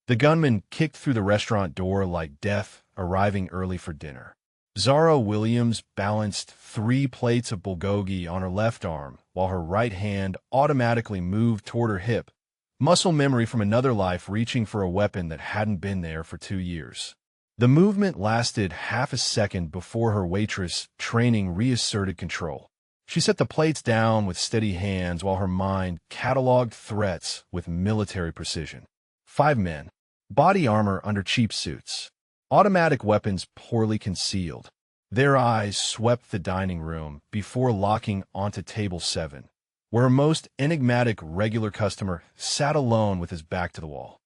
The gunman kicked through the restaurant door like death arriving early for dinner. Zara Williams balanced 3 plates of bulgogi on her left arm while her right hand automatically moved toward her hip, muscle memory from another life reaching for a weapon that hadn't been there for 2 years. The movement lasted half a second before her waitress training reasserted control. She set the plates down with steady hands while her mind cataloged threats with military precision. 5 men. Body armor under cheap suits. Automatic weapons poorly concealed. Their eyes swept the dining room before locking onto table 7, where a most enigmatic regular customer sat alone with his back to the wall.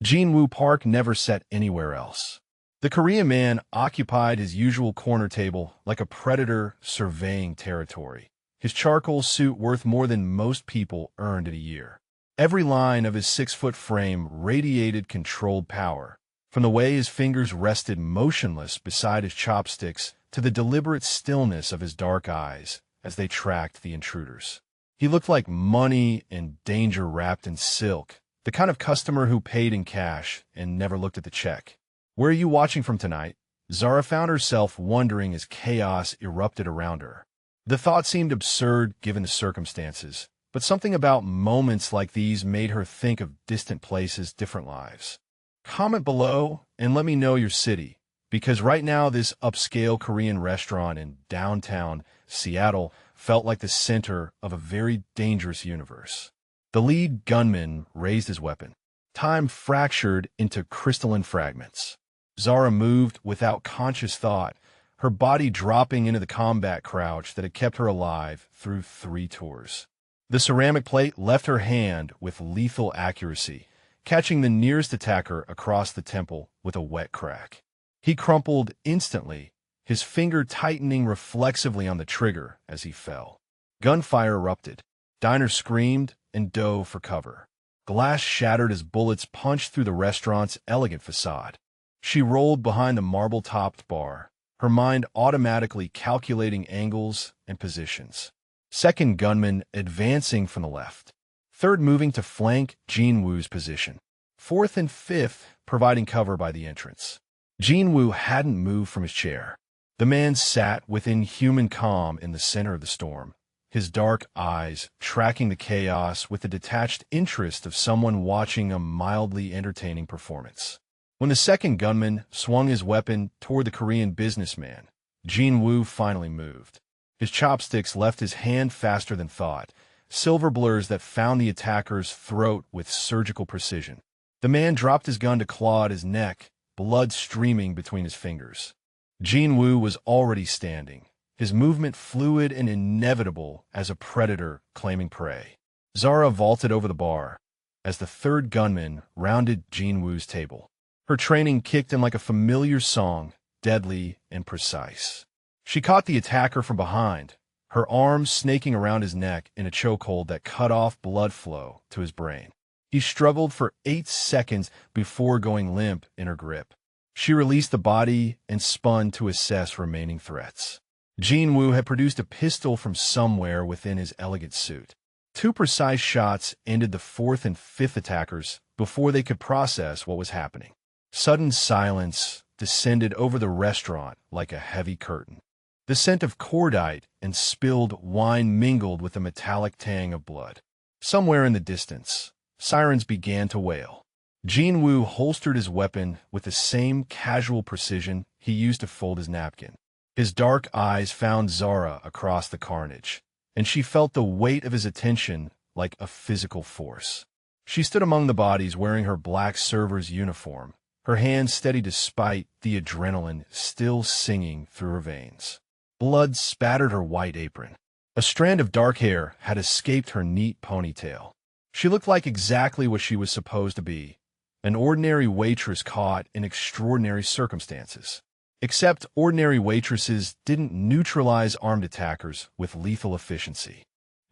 Jin-Woo Park never sat anywhere else. The Korean man occupied his usual corner table like a predator surveying territory, his charcoal suit worth more than most people earned in a year. Every line of his 6-foot frame radiated controlled power, from the way his fingers rested motionless beside his chopsticks to the deliberate stillness of his dark eyes as they tracked the intruders. He looked like money and danger wrapped in silk, the kind of customer who paid in cash and never looked at the check. "Where are you watching from tonight?" Zara found herself wondering as chaos erupted around her. The thought seemed absurd given the circumstances, but something about moments like these made her think of distant places, different lives. Comment below and let me know your city, because right now this upscale Korean restaurant in downtown Seattle felt like the center of a very dangerous universe. The lead gunman raised his weapon. Time fractured into crystalline fragments. Zara moved without conscious thought, her body dropping into the combat crouch that had kept her alive through 3 tours. The ceramic plate left her hand with lethal accuracy, catching the nearest attacker across the temple with a wet crack. He crumpled instantly, his finger tightening reflexively on the trigger as he fell. Gunfire erupted. Diners screamed and dove for cover. Glass shattered as bullets punched through the restaurant's elegant facade. She rolled behind the marble-topped bar, her mind automatically calculating angles and positions. Second gunman advancing from the left. Third moving to flank Jin-Woo's position. Fourth and fifth providing cover by the entrance. Jin-Woo hadn't moved from his chair. The man sat with inhuman calm in the center of the storm, his dark eyes tracking the chaos with the detached interest of someone watching a mildly entertaining performance. When the second gunman swung his weapon toward the Korean businessman, Jin-Woo finally moved. His chopsticks left his hand faster than thought, silver blurs that found the attacker's throat with surgical precision. The man dropped his gun to claw at his neck, blood streaming between his fingers. Jin-Woo was already standing, his movement fluid and inevitable as a predator claiming prey. Zara vaulted over the bar as the third gunman rounded Jin-Woo's table. Her training kicked in like a familiar song, deadly and precise. She caught the attacker from behind, her arms snaking around his neck in a chokehold that cut off blood flow to his brain. He struggled for 8 seconds before going limp in her grip. She released the body and spun to assess remaining threats. Jin-Woo had produced a pistol from somewhere within his elegant suit. 2 precise shots ended the 4th and 5th attackers before they could process what was happening. Sudden silence descended over the restaurant like a heavy curtain. The scent of cordite and spilled wine mingled with the metallic tang of blood. Somewhere in the distance, sirens began to wail. Jin-Woo holstered his weapon with the same casual precision he used to fold his napkin. His dark eyes found Zara across the carnage, and she felt the weight of his attention like a physical force. She stood among the bodies wearing her black server's uniform, her hands steady despite the adrenaline still singing through her veins. Blood spattered her white apron. A strand of dark hair had escaped her neat ponytail. She looked like exactly what she was supposed to be, an ordinary waitress caught in extraordinary circumstances. Except ordinary waitresses didn't neutralize armed attackers with lethal efficiency.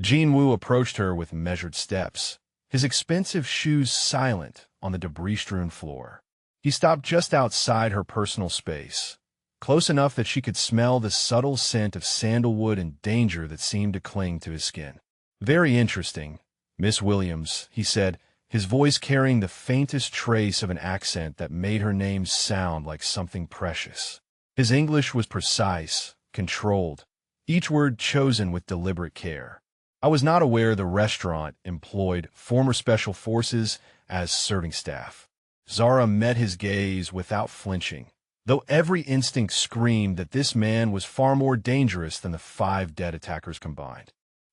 Jin-Woo approached her with measured steps, his expensive shoes silent on the debris-strewn floor. He stopped just outside her personal space, close enough that she could smell the subtle scent of sandalwood and danger that seemed to cling to his skin. "Very interesting, Miss Williams," he said, his voice carrying the faintest trace of an accent that made her name sound like something precious. His English was precise, controlled, each word chosen with deliberate care. I was not aware the restaurant employed former special forces as serving staff. Zara met his gaze without flinching, though every instinct screamed that this man was far more dangerous than the 5 dead attackers combined.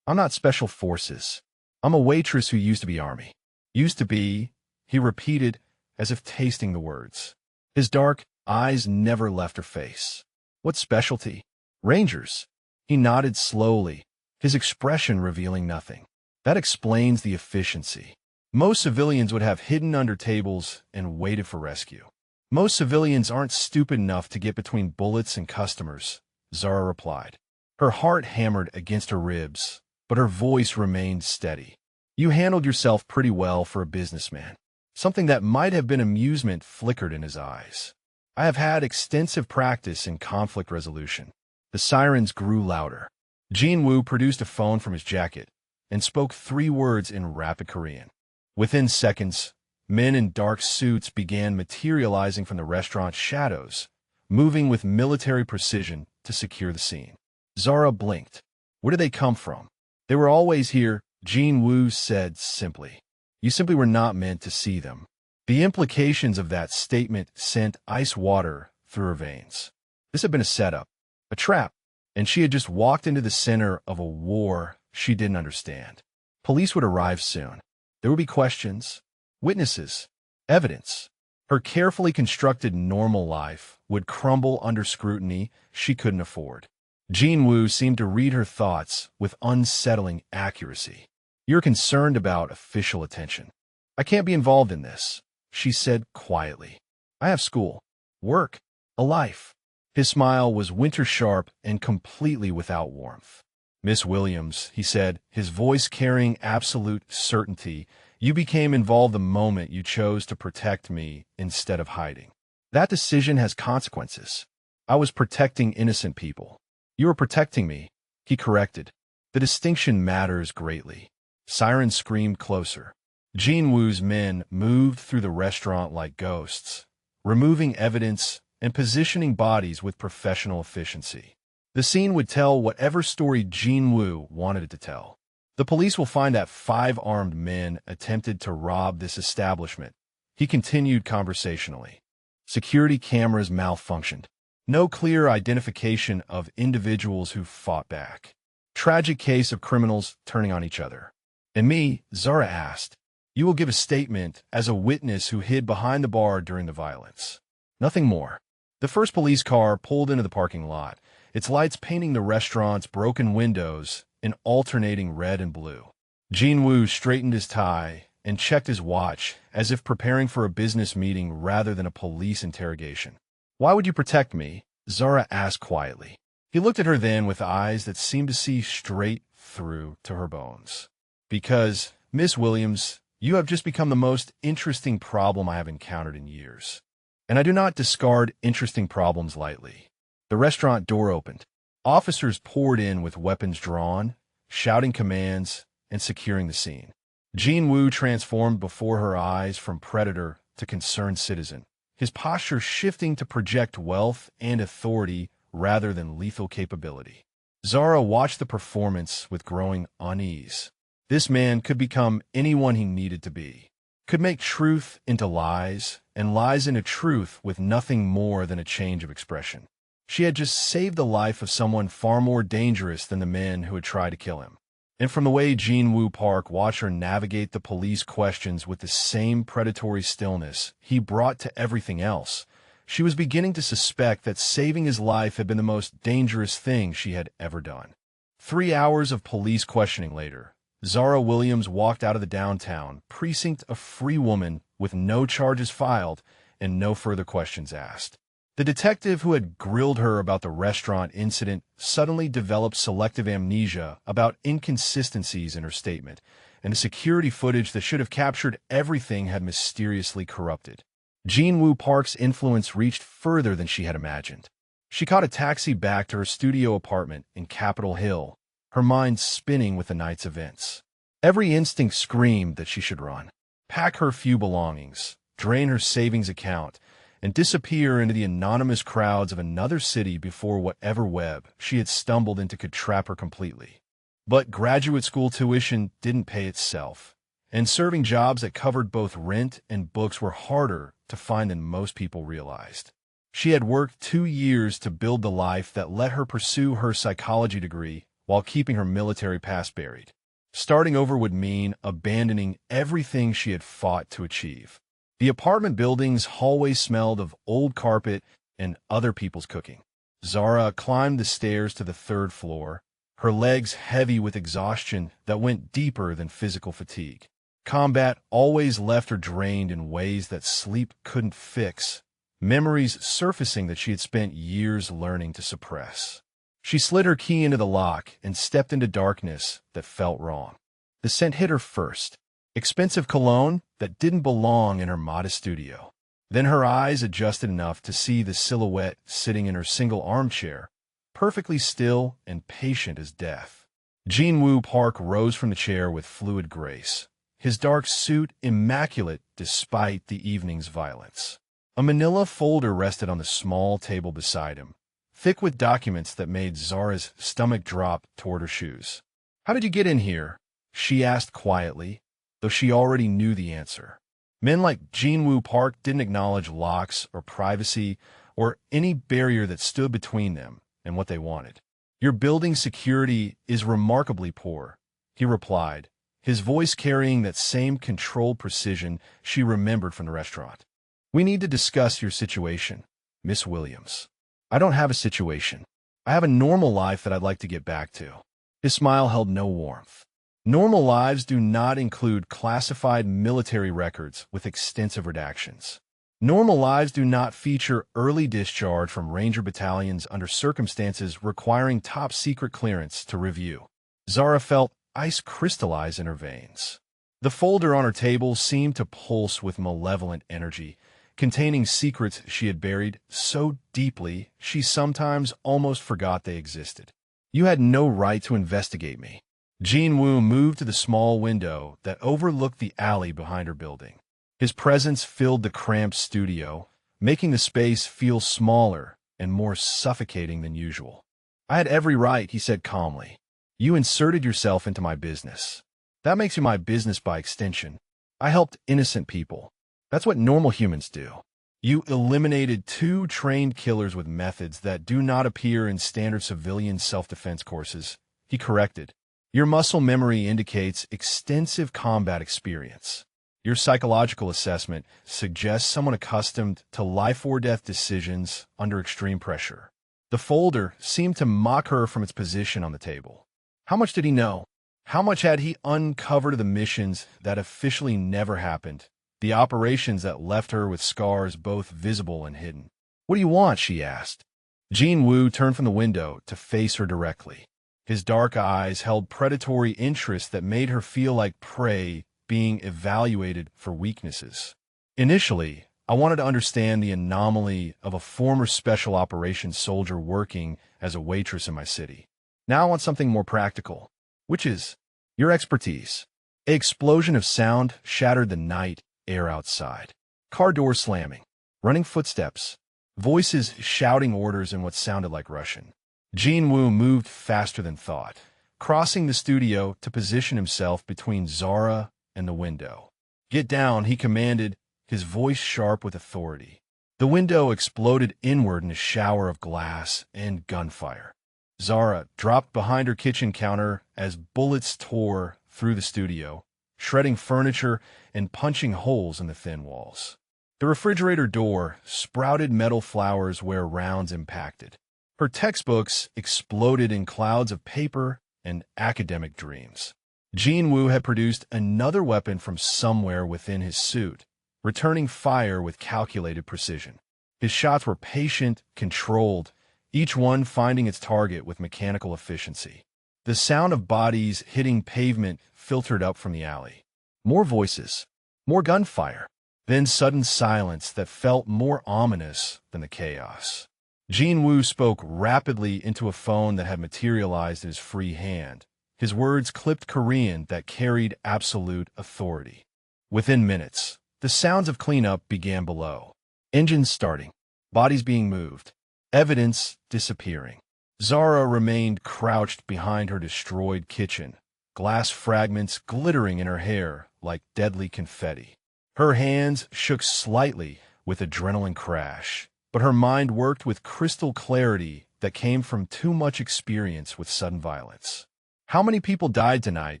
I'm not special forces. I'm a waitress who used to be Army. Used to be, he repeated as if tasting the words. His dark eyes never left her face. What specialty? Rangers. He nodded slowly, his expression revealing nothing. That explains the efficiency. Most civilians would have hidden under tables and waited for rescue. Most civilians aren't stupid enough to get between bullets and customers, Zara replied. Her heart hammered against her ribs, but her voice remained steady. You handled yourself pretty well for a businessman. Something that might have been amusement flickered in his eyes. I have had extensive practice in conflict resolution. The sirens grew louder. Jin-woo produced a phone from his jacket and spoke 3 words in rapid Korean. Within seconds, men in dark suits began materializing from the restaurant's shadows, moving with military precision to secure the scene. Zara blinked. Where did they come from? They were always here, Jin-woo said simply. You simply were not meant to see them. The implications of that statement sent ice water through her veins. This had been a setup, a trap, and she had just walked into the center of a war she didn't understand. Police would arrive soon. There would be questions, witnesses, evidence. Her carefully constructed normal life would crumble under scrutiny she couldn't afford. Jin-woo seemed to read her thoughts with unsettling accuracy. You're concerned about official attention. I can't be involved in this, she said quietly. I have school, work, a life. His smile was winter-sharp and completely without warmth. Miss Williams, he said, his voice carrying absolute certainty, you became involved the moment you chose to protect me instead of hiding. That decision has consequences. I was protecting innocent people. You were protecting me, he corrected. The distinction matters greatly. Sirens screamed closer. Jin-woo's men moved through the restaurant like ghosts, removing evidence and positioning bodies with professional efficiency. The scene would tell whatever story Jin-woo wanted it to tell. The police will find that 5 armed men attempted to rob this establishment. He continued conversationally. Security cameras malfunctioned. No clear identification of individuals who fought back. Tragic case of criminals turning on each other. And me, Zara asked, you will give a statement as a witness who hid behind the bar during the violence. Nothing more. The first police car pulled into the parking lot, its lights painting the restaurant's broken windows in alternating red and blue. Jin-woo straightened his tie and checked his watch as if preparing for a business meeting rather than a police interrogation. Why would you protect me? Zara asked quietly. He looked at her then with eyes that seemed to see straight through to her bones. Because, Miss Williams, you have just become the most interesting problem I have encountered in years. And I do not discard interesting problems lightly. The restaurant door opened. Officers poured in with weapons drawn, shouting commands, and securing the scene. Jin-woo transformed before her eyes from predator to concerned citizen, his posture shifting to project wealth and authority rather than lethal capability. Zara watched the performance with growing unease. This man could become anyone he needed to be, could make truth into lies and lies into truth with nothing more than a change of expression. She had just saved the life of someone far more dangerous than the men who had tried to kill him. And from the way Jin-woo Park watched her navigate the police questions with the same predatory stillness he brought to everything else, she was beginning to suspect that saving his life had been the most dangerous thing she had ever done. 3 hours of police questioning later, Zara Williams walked out of the downtown precinct a free woman with no charges filed and no further questions asked. The detective who had grilled her about the restaurant incident suddenly developed selective amnesia about inconsistencies in her statement, and the security footage that should have captured everything had mysteriously corrupted. Jin-woo Park's influence reached further than she had imagined. She caught a taxi back to her studio apartment in Capitol Hill, her mind spinning with the night's events. Every instinct screamed that she should run. pack her few belongings, drain her savings account, and disappear into the anonymous crowds of another city before whatever web she had stumbled into could trap her completely. But graduate school tuition didn't pay itself, and serving jobs that covered both rent and books were harder to find than most people realized. She had worked 2 years to build the life that let her pursue her psychology degree while keeping her military past buried. Starting over would mean abandoning everything she had fought to achieve. The apartment building's hallways smelled of old carpet and other people's cooking. Zara climbed the stairs to the 3rd floor, her legs heavy with exhaustion that went deeper than physical fatigue. Combat always left her drained in ways that sleep couldn't fix, memories surfacing that she had spent years learning to suppress. She slid her key into the lock and stepped into darkness that felt wrong. The scent hit her first, expensive cologne that didn't belong in her modest studio. Then her eyes adjusted enough to see the silhouette sitting in her single armchair, perfectly still and patient as death. Jin-Woo Park rose from the chair with fluid grace, his dark suit immaculate despite the evening's violence. A manila folder rested on the small table beside him, thick with documents that made Zara's stomach drop toward her shoes. "How did you get in here?" she asked quietly, though she already knew the answer. Men like Jin-Woo Park didn't acknowledge locks or privacy or any barrier that stood between them and what they wanted. "Your building's security is remarkably poor," he replied, his voice carrying that same controlled precision she remembered from the restaurant. "We need to discuss your situation, Miss Williams." "I don't have a situation. I have a normal life that I'd like to get back to." His smile held no warmth. Normal lives do not include classified military records with extensive redactions. Normal lives do not feature early discharge from Ranger battalions under circumstances requiring top-secret clearance to review. Zara felt ice crystallize in her veins. The folder on her table seemed to pulse with malevolent energy, containing secrets she had buried so deeply she sometimes almost forgot they existed. "You had no right to investigate me." Jin-Woo moved to the small window that overlooked the alley behind her building. His presence filled the cramped studio, making the space feel smaller and more suffocating than usual. "I had every right," he said calmly. "You inserted yourself into my business. That makes you my business by extension. I helped innocent people. That's what normal humans do. You eliminated 2 trained killers with methods that do not appear in standard civilian self-defense courses," he corrected. "Your muscle memory indicates extensive combat experience. Your psychological assessment suggests someone accustomed to life-or-death decisions under extreme pressure." The folder seemed to mock her from its position on the table. How much did he know? How much had he uncovered of the missions that officially never happened, the operations that left her with scars both visible and hidden? "What do you want?" she asked. Jin-Woo turned from the window to face her directly. His dark eyes held predatory interest that made her feel like prey being evaluated for weaknesses. "Initially, I wanted to understand the anomaly of a former special operations soldier working as a waitress in my city. Now I want something more practical." "Which is?" "Your expertise." An explosion of sound shattered the night air outside. Car doors slamming, running footsteps, voices shouting orders in what sounded like Russian. Jin-Woo moved faster than thought, crossing the studio to position himself between Zara and the window. "Get down," he commanded, his voice sharp with authority. The window exploded inward in a shower of glass and gunfire. Zara dropped behind her kitchen counter as bullets tore through the studio, shredding furniture and punching holes in the thin walls. The refrigerator door sprouted metal flowers where rounds impacted. Her textbooks exploded in clouds of paper and academic dreams. Jin-Woo had produced another weapon from somewhere within his suit, returning fire with calculated precision. His shots were patient, controlled, each one finding its target with mechanical efficiency. The sound of bodies hitting pavement filtered up from the alley. More voices, more gunfire, then sudden silence that felt more ominous than the chaos. Jin-Woo spoke rapidly into a phone that had materialized in his free hand, his words clipped Korean that carried absolute authority. Within minutes, the sounds of cleanup began below. Engines starting, bodies being moved, evidence disappearing. Zara remained crouched behind her destroyed kitchen, glass fragments glittering in her hair like deadly confetti. Her hands shook slightly with adrenaline crash, but her mind worked with crystal clarity that came from too much experience with sudden violence. "How many people died tonight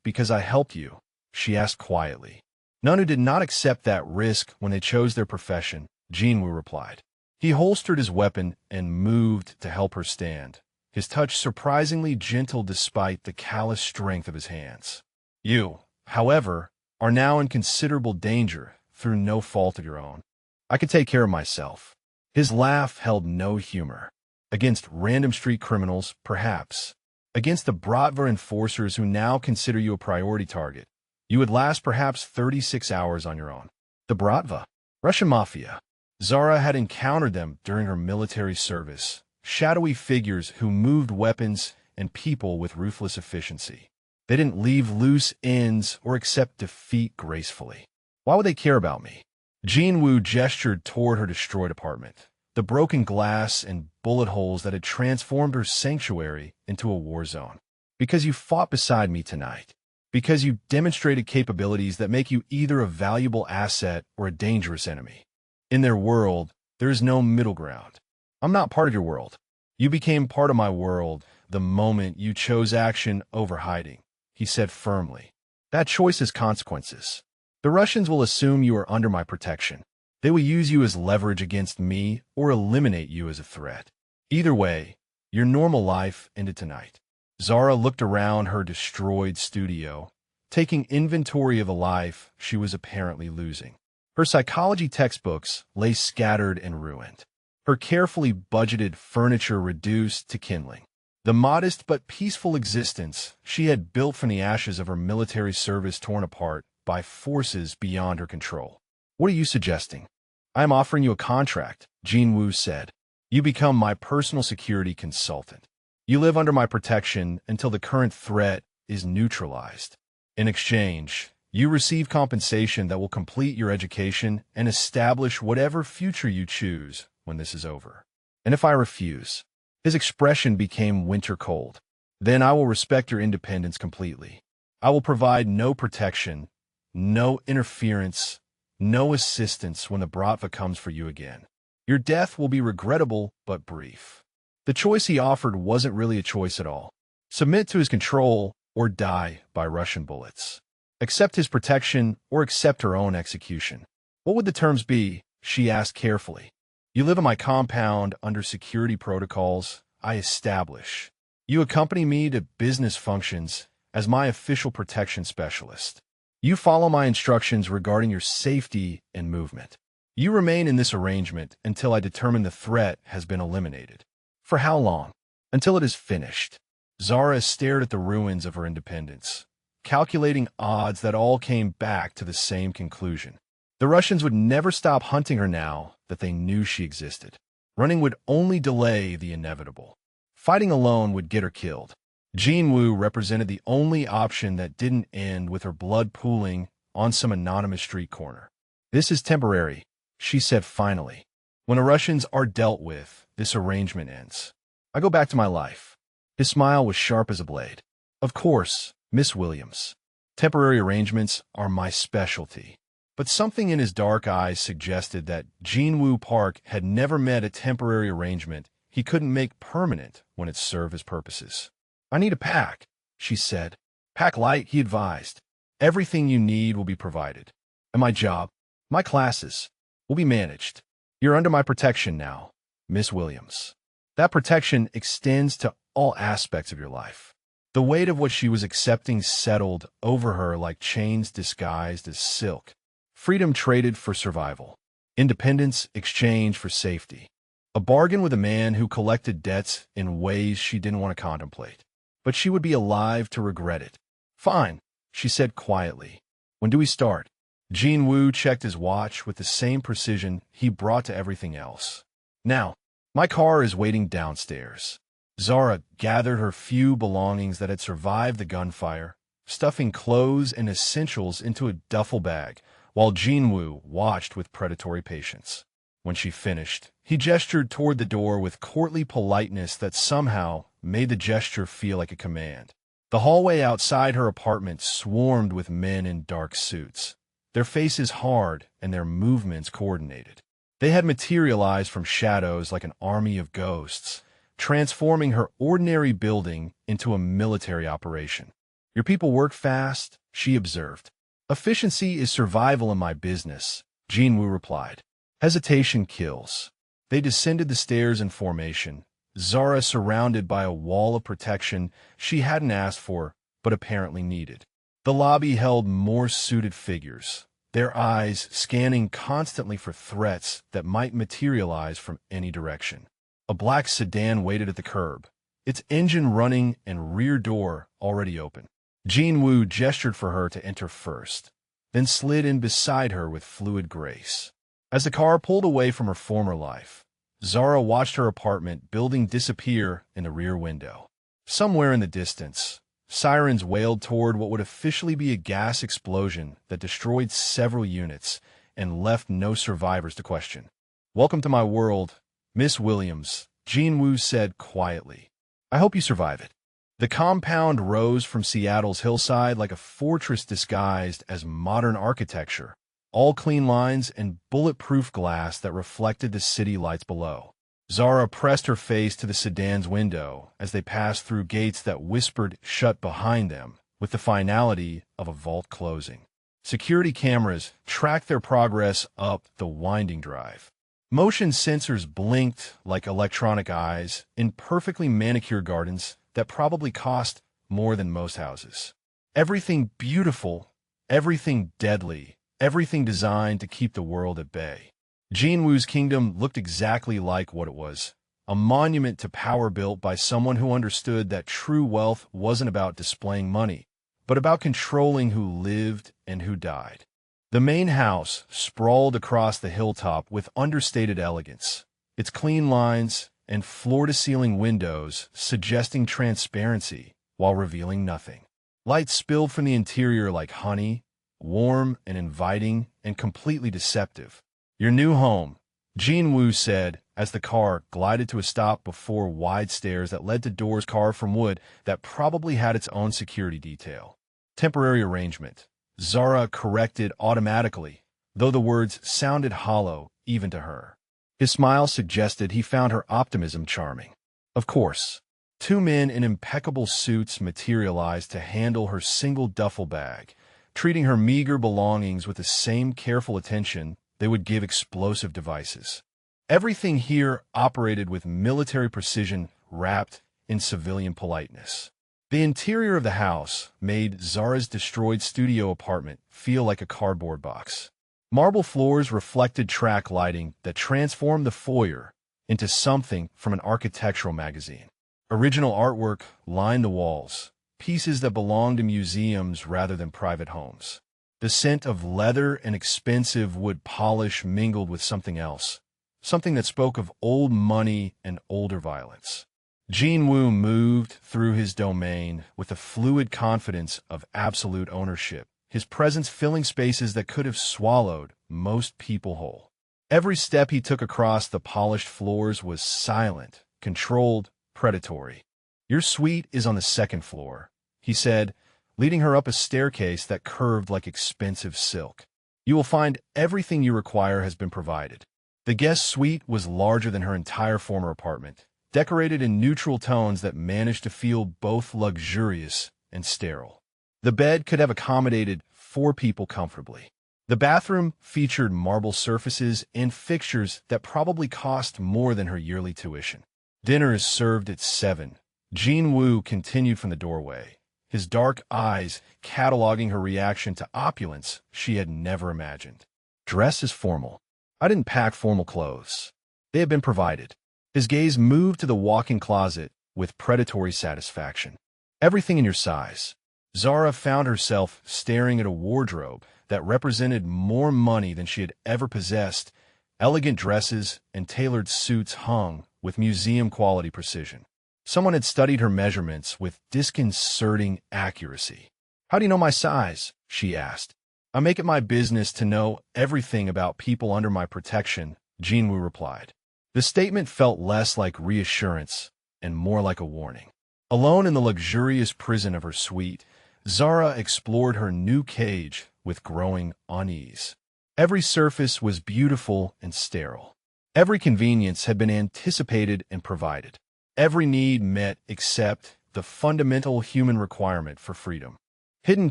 because I helped you?" she asked quietly. "None who did not accept that risk when they chose their profession," Jinwoo replied. He holstered his weapon and moved to help her stand, his touch surprisingly gentle despite the callous strength of his hands. "You, however, are now in considerable danger through no fault of your own. I can take care of myself." His laugh held no humor. "Against random street criminals, perhaps. Against the Bratva enforcers who now consider you a priority target, you would last perhaps 36 hours on your own." The Bratva? Russian Mafia. Zara had encountered them during her military service, shadowy figures who moved weapons and people with ruthless efficiency. They didn't leave loose ends or accept defeat gracefully. "Why would they care about me?" Jinwoo gestured toward her destroyed apartment, the broken glass and bullet holes that had transformed her sanctuary into a war zone. "Because you fought beside me tonight. Because you demonstrated capabilities that make you either a valuable asset or a dangerous enemy. In their world, there is no middle ground. I'm not part of your world. You became part of my world the moment you chose action over hiding," he said firmly. "That choice has consequences. The Russians will assume you are under my protection. They will use you as leverage against me or eliminate you as a threat. Either way, your normal life ended tonight." Zara looked around her destroyed studio, taking inventory of a life she was apparently losing. Her psychology textbooks lay scattered and ruined, her carefully budgeted furniture reduced to kindling. The modest but peaceful existence she had built from the ashes of her military service torn apart by forces beyond her control. "What are you suggesting?" "I am offering you a contract," Jinwoo said. "You become my personal security consultant. You live under my protection until the current threat is neutralized. In exchange, you receive compensation that will complete your education and establish whatever future you choose when this is over." "And if I refuse?" His expression became winter cold. "Then I will respect your independence completely. I will provide no protection, no interference, no assistance when the Bratva comes for you again. Your death will be regrettable but brief." The choice he offered wasn't really a choice at all. Submit to his control or die by Russian bullets. Accept his protection or accept her own execution. "What would the terms be?" she asked carefully. "You live in my compound under security protocols I establish. You accompany me to business functions as my official protection specialist. You follow my instructions regarding your safety and movement. You remain in this arrangement until I determine the threat has been eliminated." "For how long?" "Until it is finished." Zara stared at the ruins of her independence, calculating odds that all came back to the same conclusion. The Russians would never stop hunting her now that they knew she existed. Running would only delay the inevitable. Fighting alone would get her killed. Jinwoo represented the only option that didn't end with her blood pooling on some anonymous street corner. "This is temporary," she said finally. "When the Russians are dealt with, this arrangement ends. I go back to my life." His smile was sharp as a blade. "Of course, Miss Williams. Temporary arrangements are my specialty." But something in his dark eyes suggested that Jinwoo Park had never met a temporary arrangement he couldn't make permanent when it served his purposes. "I need a pack," she said. "Pack light," he advised. "Everything you need will be provided. And my job, my classes, will be managed. You're under my protection now, Miss Williams." That protection extends to all aspects of your life. The weight of what she was accepting settled over her like chains disguised as silk. Freedom traded for survival. Independence exchanged for safety. A bargain with a man who collected debts in ways she didn't want to contemplate. But she would be alive to regret it. "Fine," she said quietly. "When do we start?" Jinwoo checked his watch with the same precision he brought to everything else. "Now. My car is waiting downstairs." Zara gathered her few belongings that had survived the gunfire, stuffing clothes and essentials into a duffel bag while Jinwoo watched with predatory patience. When she finished, he gestured toward the door with courtly politeness that somehow made the gesture feel like a command. The hallway outside her apartment swarmed with men in dark suits, their faces hard and their movements coordinated. They had materialized from shadows like an army of ghosts, transforming her ordinary building into a military operation. "Your people work fast," she observed. "Efficiency is survival in my business," Jinwoo replied. Hesitation kills. They descended the stairs in formation, Zara surrounded by a wall of protection she hadn't asked for but apparently needed. The lobby held more suited figures, their eyes scanning constantly for threats that might materialize from any direction. A black sedan waited at the curb, its engine running and rear door already open. Jinwoo gestured for her to enter first, then slid in beside her with fluid grace. As the car pulled away from her former life, Zara watched her apartment building disappear in the rear window. Somewhere in the distance, sirens wailed toward what would officially be a gas explosion that destroyed several units and left no survivors to question. "Welcome to my world, Miss Williams," Jinwoo said quietly. "I hope you survive it." The compound rose from Seattle's hillside like a fortress disguised as modern architecture, all clean lines and bulletproof glass that reflected the city lights below. Zara pressed her face to the sedan's window as they passed through gates that whispered shut behind them with the finality of a vault closing. Security cameras tracked their progress up the winding drive. Motion sensors blinked like electronic eyes in perfectly manicured gardens that probably cost more than most houses. Everything beautiful, everything deadly, everything designed to keep the world at bay. Jinwoo's kingdom looked exactly like what it was, a monument to power built by someone who understood that true wealth wasn't about displaying money, but about controlling who lived and who died. The main house sprawled across the hilltop with understated elegance, its clean lines and floor-to-ceiling windows suggesting transparency while revealing nothing. Light spilled from the interior like honey, warm and inviting and completely deceptive. "Your new home," Jinwoo said as the car glided to a stop before wide stairs that led to doors carved from wood that probably had its own security detail. "Temporary arrangement," Zara corrected automatically, though the words sounded hollow even to her. His smile suggested he found her optimism charming. Of course. Two men in impeccable suits materialized to handle her single duffel bag, treating her meager belongings with the same careful attention they would give explosive devices. Everything here operated with military precision wrapped in civilian politeness. The interior of the house made Zara's destroyed studio apartment feel like a cardboard box. Marble floors reflected track lighting that transformed the foyer into something from an architectural magazine. Original artwork lined the walls, pieces that belonged to museums rather than private homes. The scent of leather and expensive wood polish mingled with something else, something that spoke of old money and older violence. Jinwoo moved through his domain with the fluid confidence of absolute ownership, his presence filling spaces that could have swallowed most people whole. Every step he took across the polished floors was silent, controlled, predatory. "Your suite is on the second floor," he said, leading her up a staircase that curved like expensive silk. "You will find everything you require has been provided." The guest suite was larger than her entire former apartment, decorated in neutral tones that managed to feel both luxurious and sterile. The bed could have accommodated 4 people comfortably. The bathroom featured marble surfaces and fixtures that probably cost more than her yearly tuition. "Dinner is served at 7. Jinwoo continued from the doorway, his dark eyes cataloging her reaction to opulence she had never imagined. "Dress is formal. I didn't pack formal clothes. They have been provided." His gaze moved to the walk-in closet with predatory satisfaction. "Everything in your size." Zara found herself staring at a wardrobe that represented more money than she had ever possessed. Elegant dresses and tailored suits hung with museum-quality precision. Someone had studied her measurements with disconcerting accuracy. "How do you know my size?" she asked. I make it my business to know everything about people under my protection, Jinwoo replied. The statement felt less like reassurance and more like a warning. Alone in the luxurious prison of her suite, Zara explored her new cage with growing unease. Every surface was beautiful and sterile. Every convenience had been anticipated and provided. Every need met except the fundamental human requirement for freedom. Hidden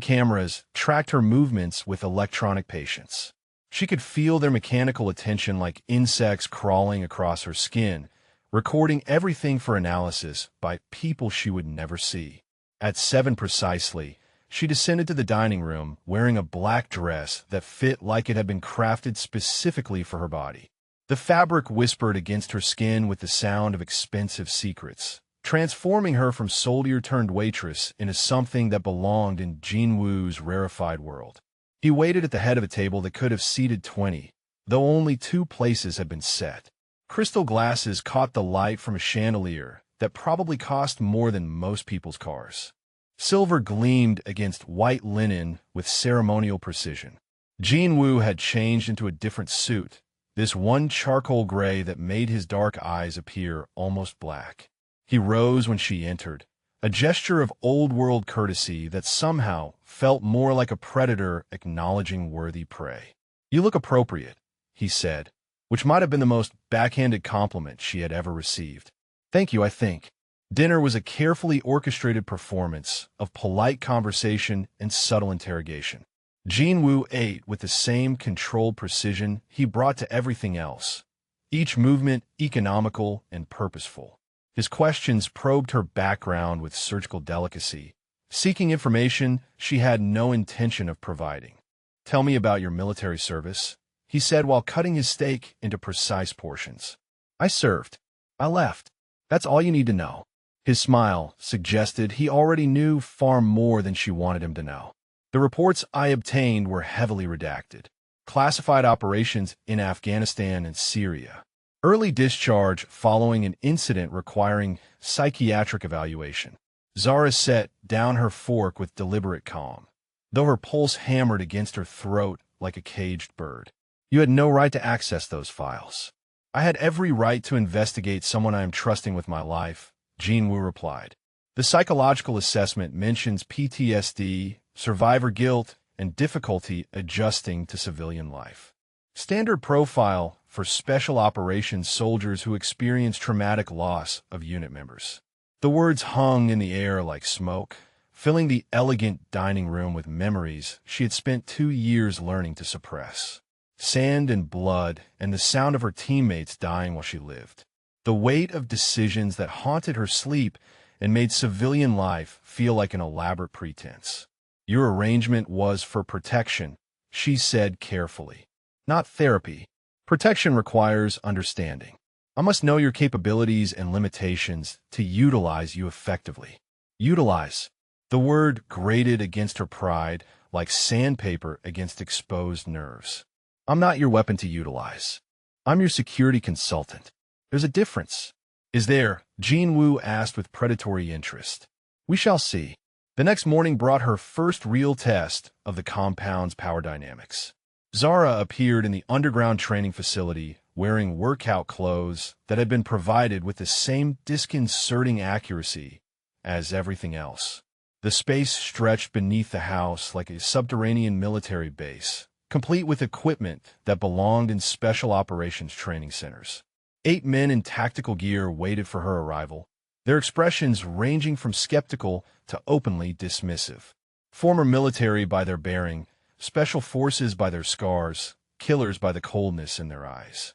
cameras tracked her movements with electronic patience. She could feel their mechanical attention like insects crawling across her skin, recording everything for analysis by people she would never see. At 7 precisely, she descended to the dining room wearing a black dress that fit like it had been crafted specifically for her body. The fabric whispered against her skin with the sound of expensive secrets, transforming her from soldier-turned-waitress into something that belonged in Jinwoo's rarefied world. He waited at the head of a table that could have seated 20, though only 2 places had been set. Crystal glasses caught the light from a chandelier that probably cost more than most people's cars. Silver gleamed against white linen with ceremonial precision. Jinwoo had changed into a different suit, this one charcoal gray that made his dark eyes appear almost black. He rose when she entered, a gesture of old-world courtesy that somehow felt more like a predator acknowledging worthy prey. "You look appropriate," he said, which might have been the most backhanded compliment she had ever received. "Thank you, I think." Dinner was a carefully orchestrated performance of polite conversation and subtle interrogation. Jinwoo ate with the same controlled precision he brought to everything else, each movement economical and purposeful. His questions probed her background with surgical delicacy, seeking information she had no intention of providing. "Tell me about your military service," he said while cutting his steak into precise portions. "I served. I left. That's all you need to know." His smile suggested he already knew far more than she wanted him to know. "The reports I obtained were heavily redacted. Classified operations in Afghanistan and Syria. Early discharge following an incident requiring psychiatric evaluation." Zara set down her fork with deliberate calm, though her pulse hammered against her throat like a caged bird. "You had no right to access those files." "I had every right to investigate someone I am trusting with my life," Jinwoo replied. "The psychological assessment mentions PTSD, survivor guilt, and difficulty adjusting to civilian life. Standard profile for special operations soldiers who experience traumatic loss of unit members." The words hung in the air like smoke, filling the elegant dining room with memories she had spent 2 years learning to suppress. Sand and blood, and the sound of her teammates dying while she lived. The weight of decisions that haunted her sleep and made civilian life feel like an elaborate pretense. "Your arrangement was for protection," she said carefully. "Not therapy. Protection requires understanding. I must know your capabilities and limitations to utilize you effectively." "Utilize." The word grated against her pride like sandpaper against exposed nerves. "I'm not your weapon to utilize. I'm your security consultant. There's a difference." "Is there?" Jinwoo asked with predatory interest. "We shall see." The next morning brought her first real test of the compound's power dynamics. Zara appeared in the underground training facility wearing workout clothes that had been provided with the same disconcerting accuracy as everything else. The space stretched beneath the house like a subterranean military base, complete with equipment that belonged in special operations training centers. 8 men in tactical gear waited for her arrival, their expressions ranging from skeptical to openly dismissive. Former military by their bearing, special forces by their scars, killers by the coldness in their eyes.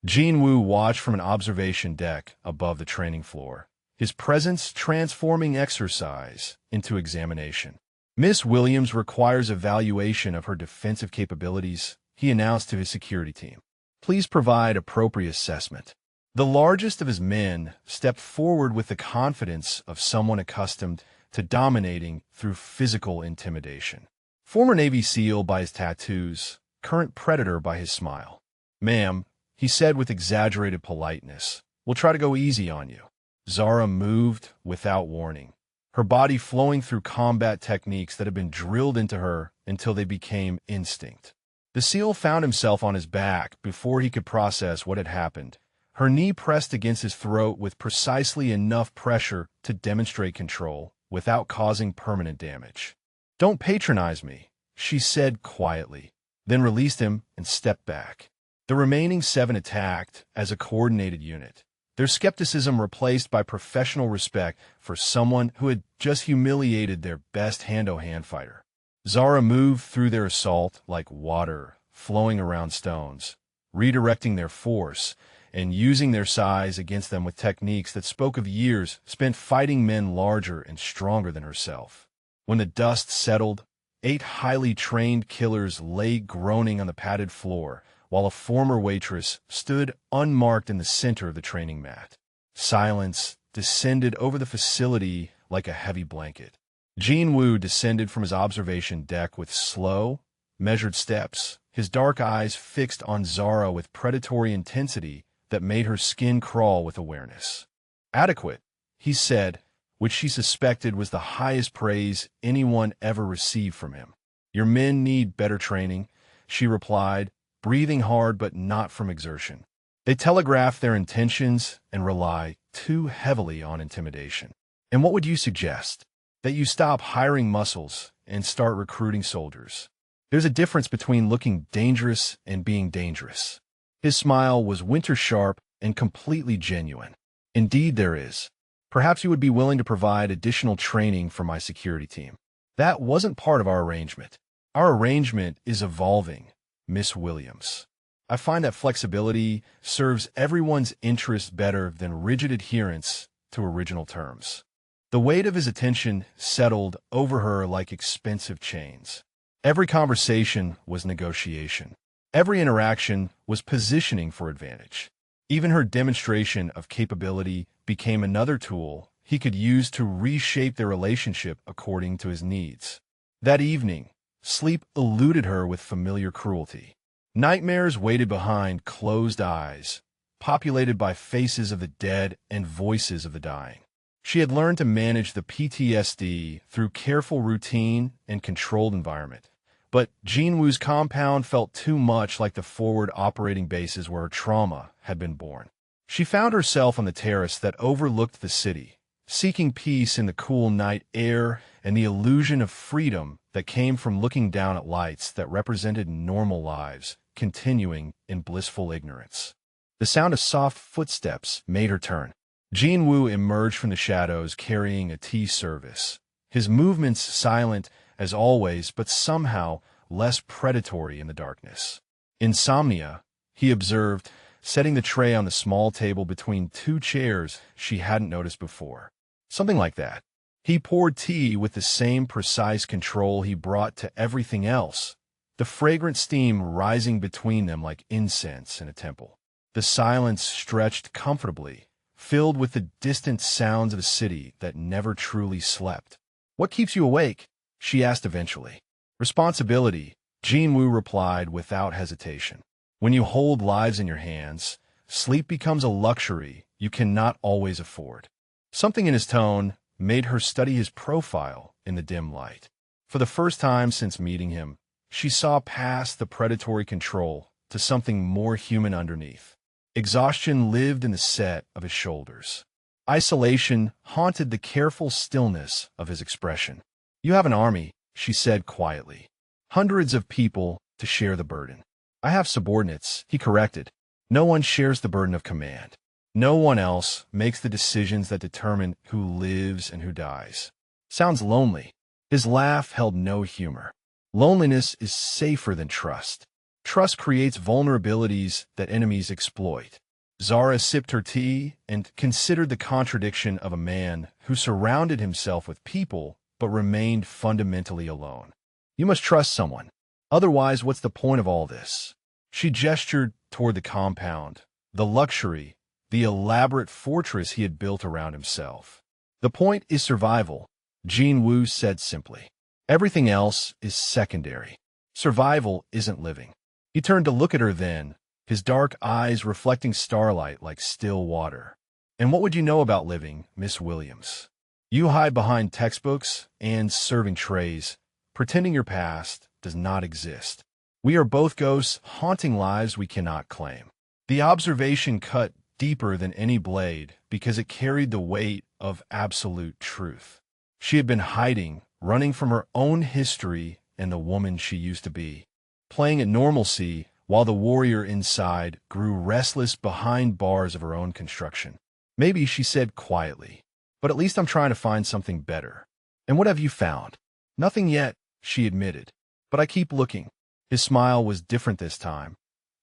Jinwoo watched from an observation deck above the training floor, his presence transforming exercise into examination. "Miss Williams requires evaluation of her defensive capabilities," he announced to his security team. "Please provide appropriate assessment." The largest of his men stepped forward with the confidence of someone accustomed to dominating through physical intimidation. Former Navy SEAL by his tattoos, current predator by his smile. "Ma'am," he said with exaggerated politeness, "we'll try to go easy on you." Zara moved without warning, her body flowing through combat techniques that had been drilled into her until they became instinct. The seal found himself on his back before he could process what had happened. Her knee pressed against his throat with precisely enough pressure to demonstrate control without causing permanent damage. "Don't patronize me," she said quietly, then released him and stepped back. The remaining 7 attacked as a coordinated unit, their skepticism replaced by professional respect for someone who had just humiliated their best hand-to-hand fighter. Zara moved through their assault like water flowing around stones, redirecting their force and using their size against them with techniques that spoke of years spent fighting men larger and stronger than herself. When the dust settled, 8 highly trained killers lay groaning on the padded floor, while a former waitress stood unmarked in the center of the training mat. Silence descended over the facility like a heavy blanket. Jin Woo descended from his observation deck with slow, measured steps, his dark eyes fixed on Zara with predatory intensity that made her skin crawl with awareness. "Adequate," he said, which she suspected was the highest praise anyone ever received from him. "Your men need better training," she replied, breathing hard but not from exertion. "They telegraph their intentions and rely too heavily on intimidation. And what would you suggest? That you stop hiring muscles and start recruiting soldiers. There's a difference between looking dangerous and being dangerous." His smile was winter-sharp and completely genuine. "Indeed there is. Perhaps you would be willing to provide additional training for my security team." "That wasn't part of our arrangement. Our arrangement is evolving, Miss Williams. I find that flexibility serves everyone's interests better than rigid adherence to original terms." The weight of his attention settled over her like expensive chains. Every conversation was negotiation. Every interaction was positioning for advantage. Even her demonstration of capability became another tool he could use to reshape their relationship according to his needs. That evening, sleep eluded her with familiar cruelty. Nightmares waited behind closed eyes, populated by faces of the dead and voices of the dying. She had learned to manage the PTSD through careful routine and controlled environment. But Jinwoo's compound felt too much like the forward operating bases where her trauma had been born. She found herself on the terrace that overlooked the city, seeking peace in the cool night air and the illusion of freedom that came from looking down at lights that represented normal lives, continuing in blissful ignorance. The sound of soft footsteps made her turn. Jinwoo emerged from the shadows carrying a tea service, his movements silent as always, but somehow less predatory in the darkness. "Insomnia," he observed, setting the tray on the small table between 2 chairs she hadn't noticed before. "Something like that." He poured tea with the same precise control he brought to everything else, the fragrant steam rising between them like incense in a temple. The silence stretched comfortably, filled with the distant sounds of a city that never truly slept. "What keeps you awake?" she asked eventually. "Responsibility," Jinwoo replied without hesitation. "When you hold lives in your hands, sleep becomes a luxury you cannot always afford." Something in his tone made her study his profile in the dim light. For the first time since meeting him, she saw past the predatory control to something more human underneath. Exhaustion lived in the set of his shoulders. Isolation haunted the careful stillness of his expression. "You have an army," she said quietly. "Hundreds of people to share the burden." "I have subordinates," he corrected. "No one shares the burden of command. No one else makes the decisions that determine who lives and who dies." "Sounds lonely." His laugh held no humor. "Loneliness is safer than trust. Trust creates vulnerabilities that enemies exploit." Zara sipped her tea and considered the contradiction of a man who surrounded himself with people but remained fundamentally alone. "You must trust someone. Otherwise, what's the point of all this?" She gestured toward the compound, the luxury, the elaborate fortress he had built around himself. "The point is survival," Jinwoo said simply. "Everything else is secondary. Survival isn't living." He turned to look at her then, his dark eyes reflecting starlight like still water. "And what would you know about living, Miss Williams?" You hide behind textbooks and serving trays, pretending your past does not exist. We are both ghosts haunting lives we cannot claim. The observation cut deeper than any blade because it carried the weight of absolute truth. She had been hiding, running from her own history and the woman she used to be, playing at normalcy while the warrior inside grew restless behind bars of her own construction. Maybe, she said quietly, but at least I'm trying to find something better. And what have you found? Nothing yet, she admitted, but I keep looking. His smile was different this time,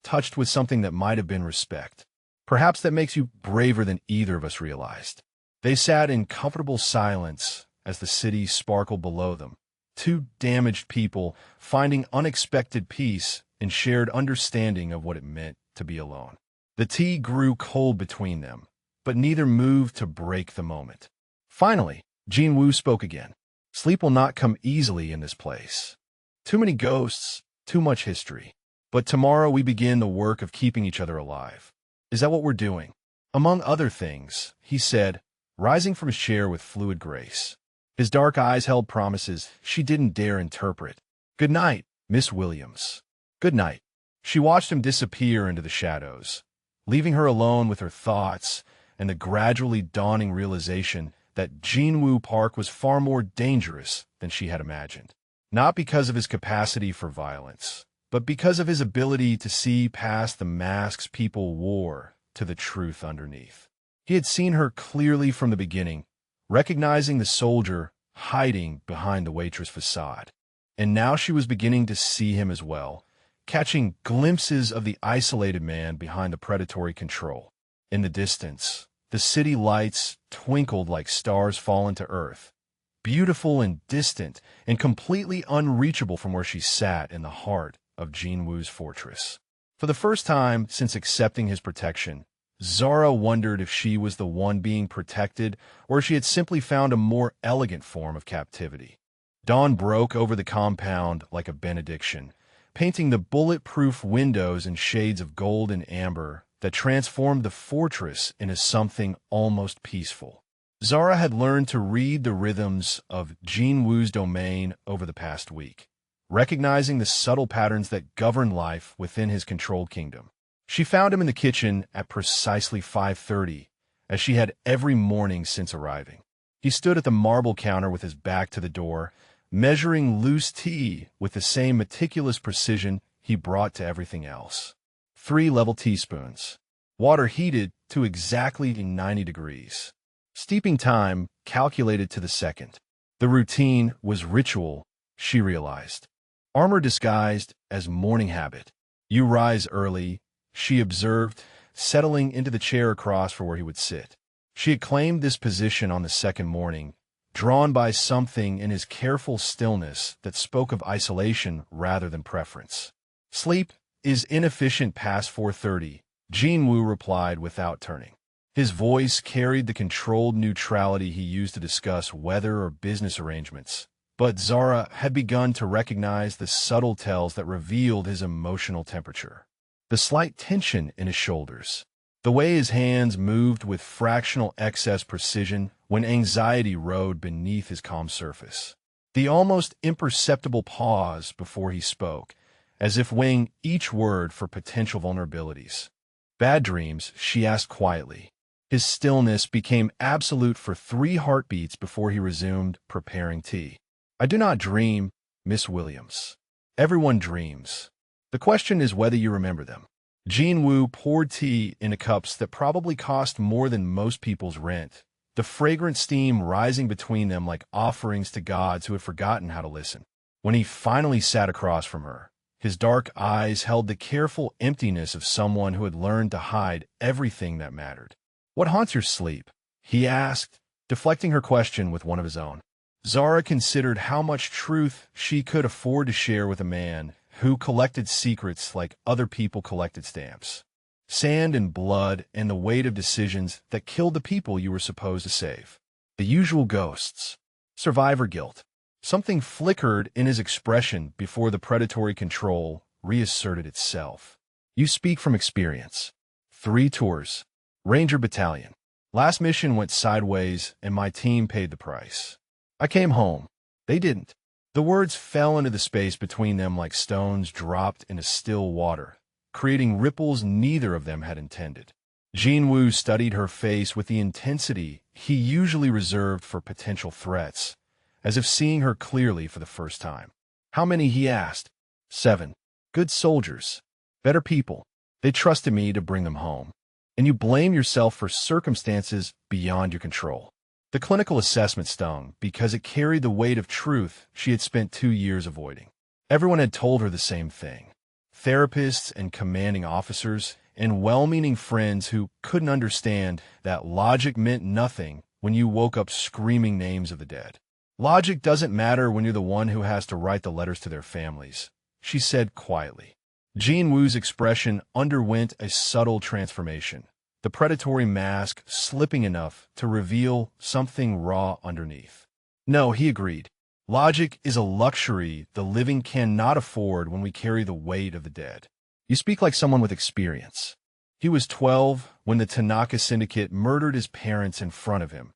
touched with something that might have been respect. Perhaps that makes you braver than either of us realized. They sat in comfortable silence as the city sparkled below them, two damaged people finding unexpected peace and shared understanding of what it meant to be alone. The tea grew cold between them, but neither moved to break the moment. Finally, Jinwoo spoke again. Sleep will not come easily in this place. Too many ghosts, too much history. But tomorrow we begin the work of keeping each other alive. Is that what we're doing? Among other things, he said, rising from his chair with fluid grace. His dark eyes held promises she didn't dare interpret. Good night, Miss Williams. Good night. She watched him disappear into the shadows, leaving her alone with her thoughts and the gradually dawning realization that Jinwoo Park was far more dangerous than she had imagined. Not because of his capacity for violence, but because of his ability to see past the masks people wore to the truth underneath. He had seen her clearly from the beginning, recognizing the soldier hiding behind the waitress facade. And now she was beginning to see him as well, catching glimpses of the isolated man behind the predatory control. In the distance, the city lights twinkled like stars fallen to earth, beautiful and distant and completely unreachable from where she sat in the heart of Jinwoo's fortress. For the first time since accepting his protection, Zara wondered if she was the one being protected or if she had simply found a more elegant form of captivity. Dawn broke over the compound like a benediction, painting the bulletproof windows in shades of gold and amber that transformed the fortress into something almost peaceful. Zara had learned to read the rhythms of Jinwoo's domain over the past week, recognizing the subtle patterns that govern life within his controlled kingdom. She found him in the kitchen at precisely 5:30, as she had every morning since arriving. He stood at the marble counter with his back to the door, measuring loose tea with the same meticulous precision he brought to everything else. 3 level teaspoons. Water heated to exactly 90 degrees. Steeping time calculated to the second. The routine was ritual, she realized. Armor disguised as morning habit. You rise early, she observed, settling into the chair across from where he would sit. She had claimed this position on the second morning, drawn by something in his careful stillness that spoke of isolation rather than preference. Sleep is inefficient past 4:30, Jinwoo replied without turning. His voice carried the controlled neutrality he used to discuss weather or business arrangements. But Zara had begun to recognize the subtle tells that revealed his emotional temperature. The slight tension in his shoulders, the way his hands moved with fractional excess precision when anxiety rode beneath his calm surface. The almost imperceptible pause before he spoke, as if weighing each word for potential vulnerabilities. Bad dreams, she asked quietly. His stillness became absolute for 3 heartbeats before he resumed preparing tea. I do not dream, Miss Williams. Everyone dreams. The question is whether you remember them. Jinwoo poured tea into cups that probably cost more than most people's rent, the fragrant steam rising between them like offerings to gods who had forgotten how to listen. When he finally sat across from her, his dark eyes held the careful emptiness of someone who had learned to hide everything that mattered. What haunts your sleep? He asked, deflecting her question with one of his own. Zara considered how much truth she could afford to share with a man who collected secrets like other people collected stamps. Sand and blood and the weight of decisions that killed the people you were supposed to save. The usual ghosts. Survivor guilt. Something flickered in his expression before the predatory control reasserted itself. You speak from experience. 3 tours. Ranger Battalion. Last mission went sideways, and my team paid the price. I came home. They didn't. The words fell into the space between them like stones dropped into still water, creating ripples neither of them had intended. Jinwoo studied her face with the intensity he usually reserved for potential threats, as if seeing her clearly for the first time. How many, he asked. 7. Good soldiers. Better people. They trusted me to bring them home. And you blame yourself for circumstances beyond your control. The clinical assessment stung because it carried the weight of truth she had spent 2 years avoiding. Everyone had told her the same thing. Therapists and commanding officers and well-meaning friends who couldn't understand that logic meant nothing when you woke up screaming names of the dead. Logic doesn't matter when you're the one who has to write the letters to their families, she said quietly. Jinwoo's expression underwent a subtle transformation, the predatory mask slipping enough to reveal something raw underneath. No, he agreed. Logic is a luxury the living cannot afford when we carry the weight of the dead. You speak like someone with experience. He was 12 when the Tanaka Syndicate murdered his parents in front of him,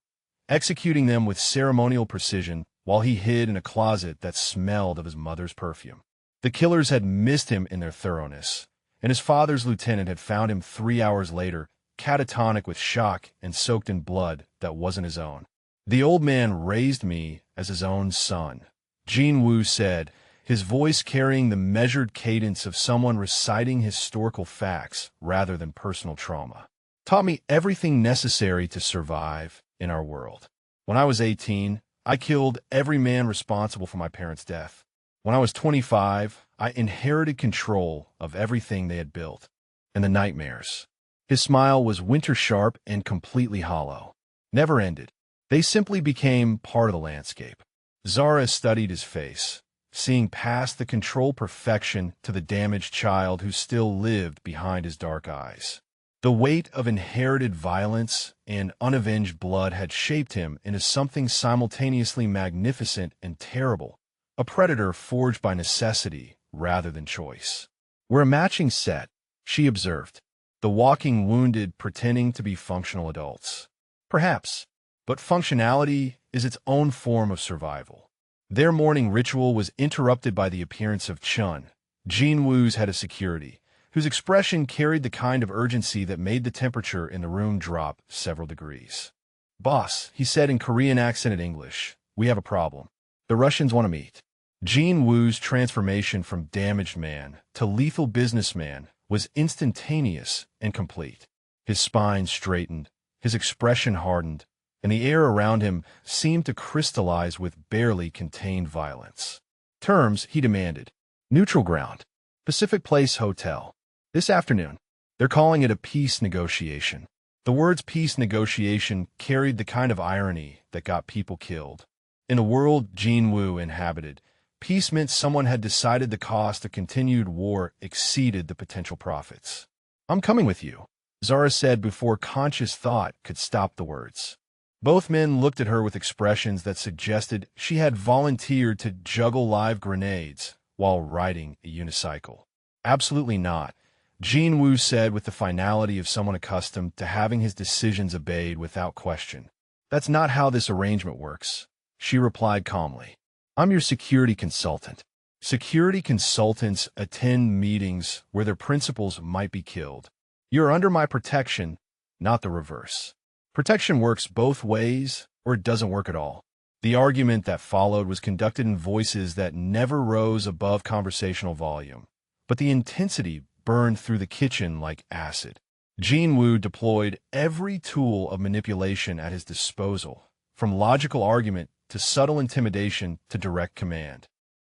executing them with ceremonial precision while he hid in a closet that smelled of his mother's perfume. The killers had missed him in their thoroughness, and his father's lieutenant had found him 3 hours later, catatonic with shock and soaked in blood that wasn't his own. The old man raised me as his own son, Jinwoo said, his voice carrying the measured cadence of someone reciting historical facts rather than personal trauma. Taught me everything necessary to survive in our world. When I was 18, I killed every man responsible for my parents' death. When I was 25, I inherited control of everything they had built. And the nightmares. His smile was winter-sharp and completely hollow. Never ended. They simply became part of the landscape. Zara studied his face, seeing past the control perfection to the damaged child who still lived behind his dark eyes. The weight of inherited violence and unavenged blood had shaped him into something simultaneously magnificent and terrible, a predator forged by necessity rather than choice. We're a matching set, she observed, the walking wounded pretending to be functional adults. Perhaps, but functionality is its own form of survival. Their morning ritual was interrupted by the appearance of Chun, Jinwoo's head of security, whose expression carried the kind of urgency that made the temperature in the room drop several degrees. Boss, he said in Korean accented English, we have a problem. The Russians want to meet. Jinwoo's transformation from damaged man to lethal businessman was instantaneous and complete. His spine straightened, his expression hardened, and the air around him seemed to crystallize with barely contained violence. Terms, he demanded. Neutral ground. Pacific Place Hotel. This afternoon. They're calling it a peace negotiation. The words peace negotiation carried the kind of irony that got people killed. In the world Jinwoo inhabited, peace meant someone had decided the cost of continued war exceeded the potential profits. I'm coming with you, Zara said before conscious thought could stop the words. Both men looked at her with expressions that suggested she had volunteered to juggle live grenades while riding a unicycle. Absolutely not, Jinwoo said with the finality of someone accustomed to having his decisions obeyed without question. That's not how this arrangement works, she replied calmly. I'm your security consultant. Security consultants attend meetings where their principals might be killed. You're under my protection, not the reverse. Protection works both ways, or it doesn't work at all. The argument that followed was conducted in voices that never rose above conversational volume, but the intensity burned through the kitchen like acid. Jinwoo deployed every tool of manipulation at his disposal, from logical argument to subtle intimidation to direct command.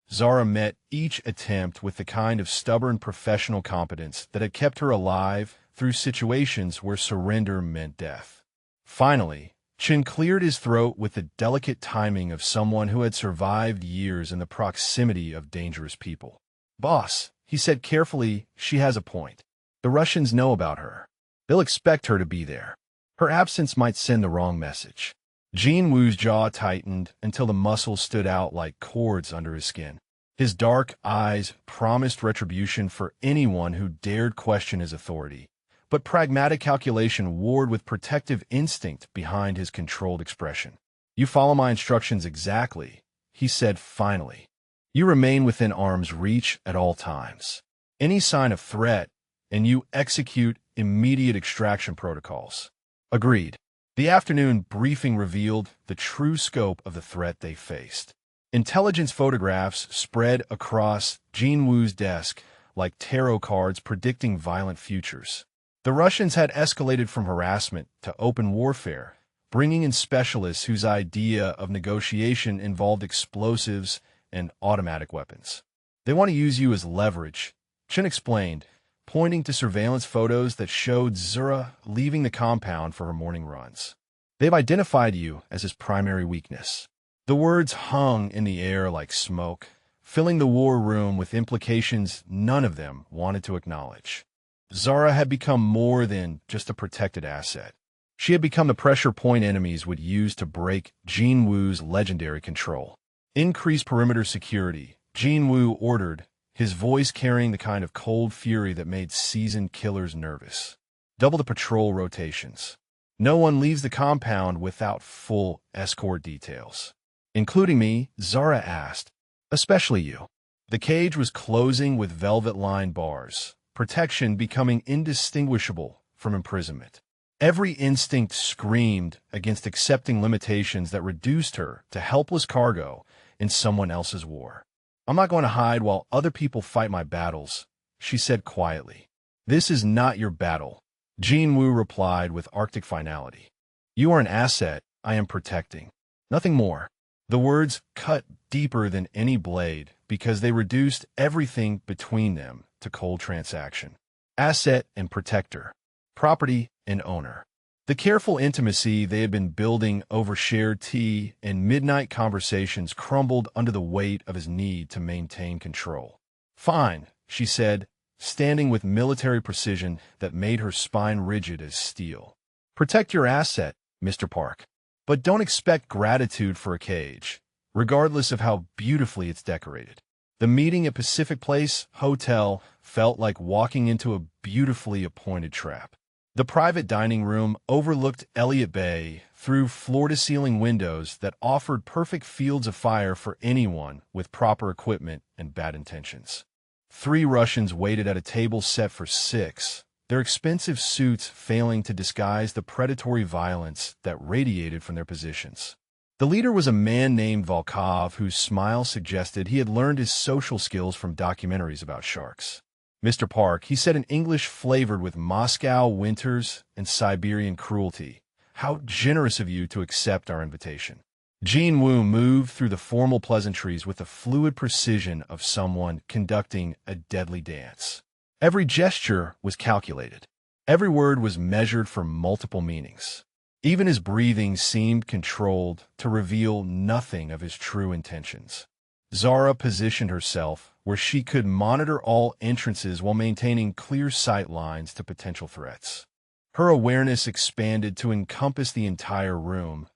Zara met each attempt with the kind of stubborn professional competence that had kept her alive through situations where surrender meant death. Finally, Chin cleared his throat with the delicate timing of someone who had survived years in the proximity of dangerous people. Boss, he said carefully, she has a point. The Russians know about her. They'll expect her to be there. Her absence might send the wrong message. Jinwoo's jaw tightened until the muscles stood out like cords under his skin. His dark eyes promised retribution for anyone who dared question his authority, but pragmatic calculation warred with protective instinct behind his controlled expression. "You follow my instructions exactly," he said finally. "You remain within arm's reach at all times. Any sign of threat, and you execute immediate extraction protocols." Agreed. The afternoon briefing revealed the true scope of the threat they faced. Intelligence photographs spread across Jin Woo's desk like tarot cards predicting violent futures. The Russians had escalated from harassment to open warfare, bringing in specialists whose idea of negotiation involved explosives and automatic weapons. "They want to use you as leverage," Chen explained, pointing to surveillance photos that showed Zura leaving the compound for her morning runs. "They've identified you as his primary weakness." The words hung in the air like smoke, filling the war room with implications none of them wanted to acknowledge. Zara had become more than just a protected asset. She had become the pressure point enemies would use to break Jin Woo's legendary control. "Increase perimeter security," Jin Woo ordered, his voice carrying the kind of cold fury that made seasoned killers nervous. "Double the patrol rotations. No one leaves the compound without full escort details." "Including me?" Zara asked. "Especially you." The cage was closing with velvet-lined bars, protection becoming indistinguishable from imprisonment. Every instinct screamed against accepting limitations that reduced her to helpless cargo in someone else's war. "I'm not going to hide while other people fight my battles," she said quietly. "This is not your battle," Jin Woo replied with Arctic finality. "You are an asset I am protecting. Nothing more." The words cut deeper than any blade because they reduced everything between them to cold transaction. Asset and protector. Property and owner. The careful intimacy they had been building over shared tea and midnight conversations crumbled under the weight of his need to maintain control. "Fine," she said, standing with military precision that made her spine rigid as steel. "Protect your asset, Mr. Park. But don't expect gratitude for a cage, regardless of how beautifully it's decorated." The meeting at Pacific Place Hotel felt like walking into a beautifully appointed trap. The private dining room overlooked Elliott Bay through floor-to-ceiling windows that offered perfect fields of fire for anyone with proper equipment and bad intentions. 3 Russians waited at a table set for 6, their expensive suits failing to disguise the predatory violence that radiated from their positions. The leader was a man named Volkov, whose smile suggested he had learned his social skills from documentaries about sharks. "Mr. Park," he said in English flavored with Moscow winters and Siberian cruelty, "how generous of you to accept our invitation." Jin Woo moved through the formal pleasantries with the fluid precision of someone conducting a deadly dance. Every gesture was calculated. Every word was measured for multiple meanings. Even his breathing seemed controlled to reveal nothing of his true intentions. Zara positioned herself where she could monitor all entrances while maintaining clear sight lines to potential threats. Her awareness expanded to encompass the entire room,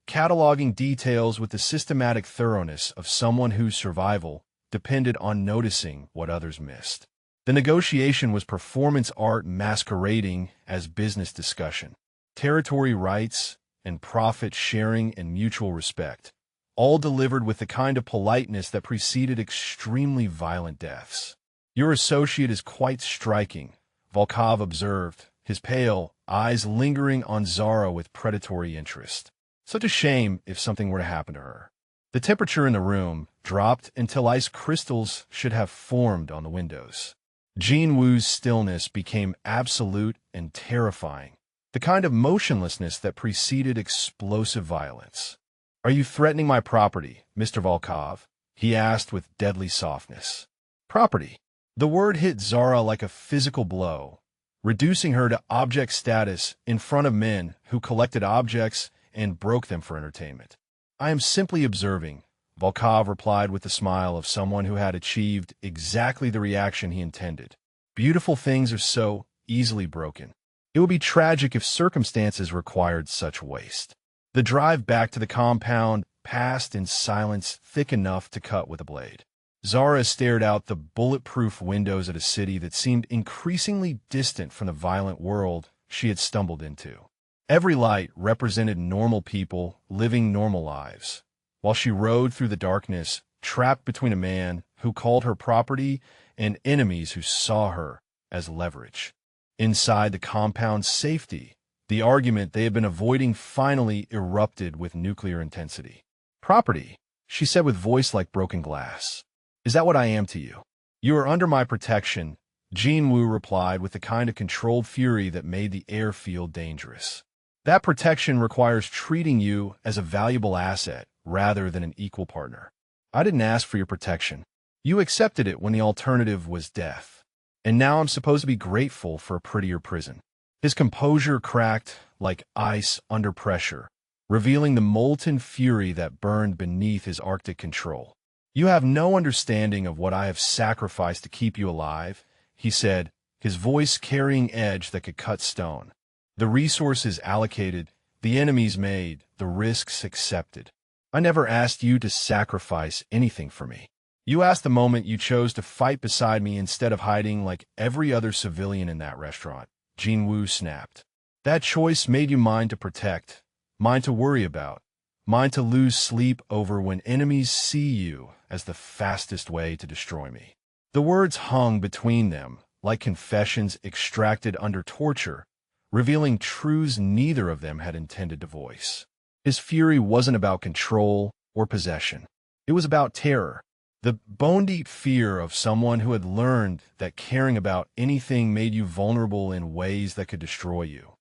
cataloging details with the systematic thoroughness of someone whose survival depended on noticing what others missed. The negotiation was performance art masquerading as business discussion. Territory rights and profit sharing and mutual respect, all delivered with the kind of politeness that preceded extremely violent deaths. "Your associate is quite striking," Volkov observed, his pale eyes lingering on Zara with predatory interest. Such a shame if something were to happen to her. The temperature in the room dropped until ice crystals should have formed on the windows. Jin Woo's stillness became absolute and terrifying, the kind of motionlessness that preceded explosive violence. "Are you threatening my property, Mr. Volkov?" he asked with deadly softness. Property. The word hit Zara like a physical blow, reducing her to object status in front of men who collected objects and broke them for entertainment. "I am simply observing," Volkov replied with the smile of someone who had achieved exactly the reaction he intended. "Beautiful things are so easily broken. It would be tragic if circumstances required such waste." The drive back to the compound passed in silence thick enough to cut with a blade. Zara stared out the bulletproof windows at a city that seemed increasingly distant from the violent world she had stumbled into. Every light represented normal people living normal lives, while she rode through the darkness, trapped between a man who called her property and enemies who saw her as leverage. Inside the compound's safety, the argument they had been avoiding finally erupted with nuclear intensity. "Property," she said with voice like broken glass. "Is that what I am to you?" "You are under my protection," Jean Wu replied with the kind of controlled fury that made the air feel dangerous. "That protection requires treating you as a valuable asset rather than an equal partner. I didn't ask for your protection. You accepted it when the alternative was death. And now I'm supposed to be grateful for a prettier prison." His composure cracked like ice under pressure, revealing the molten fury that burned beneath his Arctic control. "You have no understanding of what I have sacrificed to keep you alive," he said, his voice carrying edge that could cut stone. "The resources allocated, the enemies made, the risks accepted. I never asked you to sacrifice anything for me. You asked the moment you chose to fight beside me instead of hiding like every other civilian in that restaurant," Jean Wu snapped. "That choice made you mine to protect, mine to worry about, mine to lose sleep over when enemies see you as the fastest way to destroy me." The words hung between them like confessions extracted under torture, revealing truths neither of them had intended to voice. His fury wasn't about control or possession. It was about terror. The bone-deep fear of someone who had learned that caring about anything made you vulnerable in ways that could destroy you.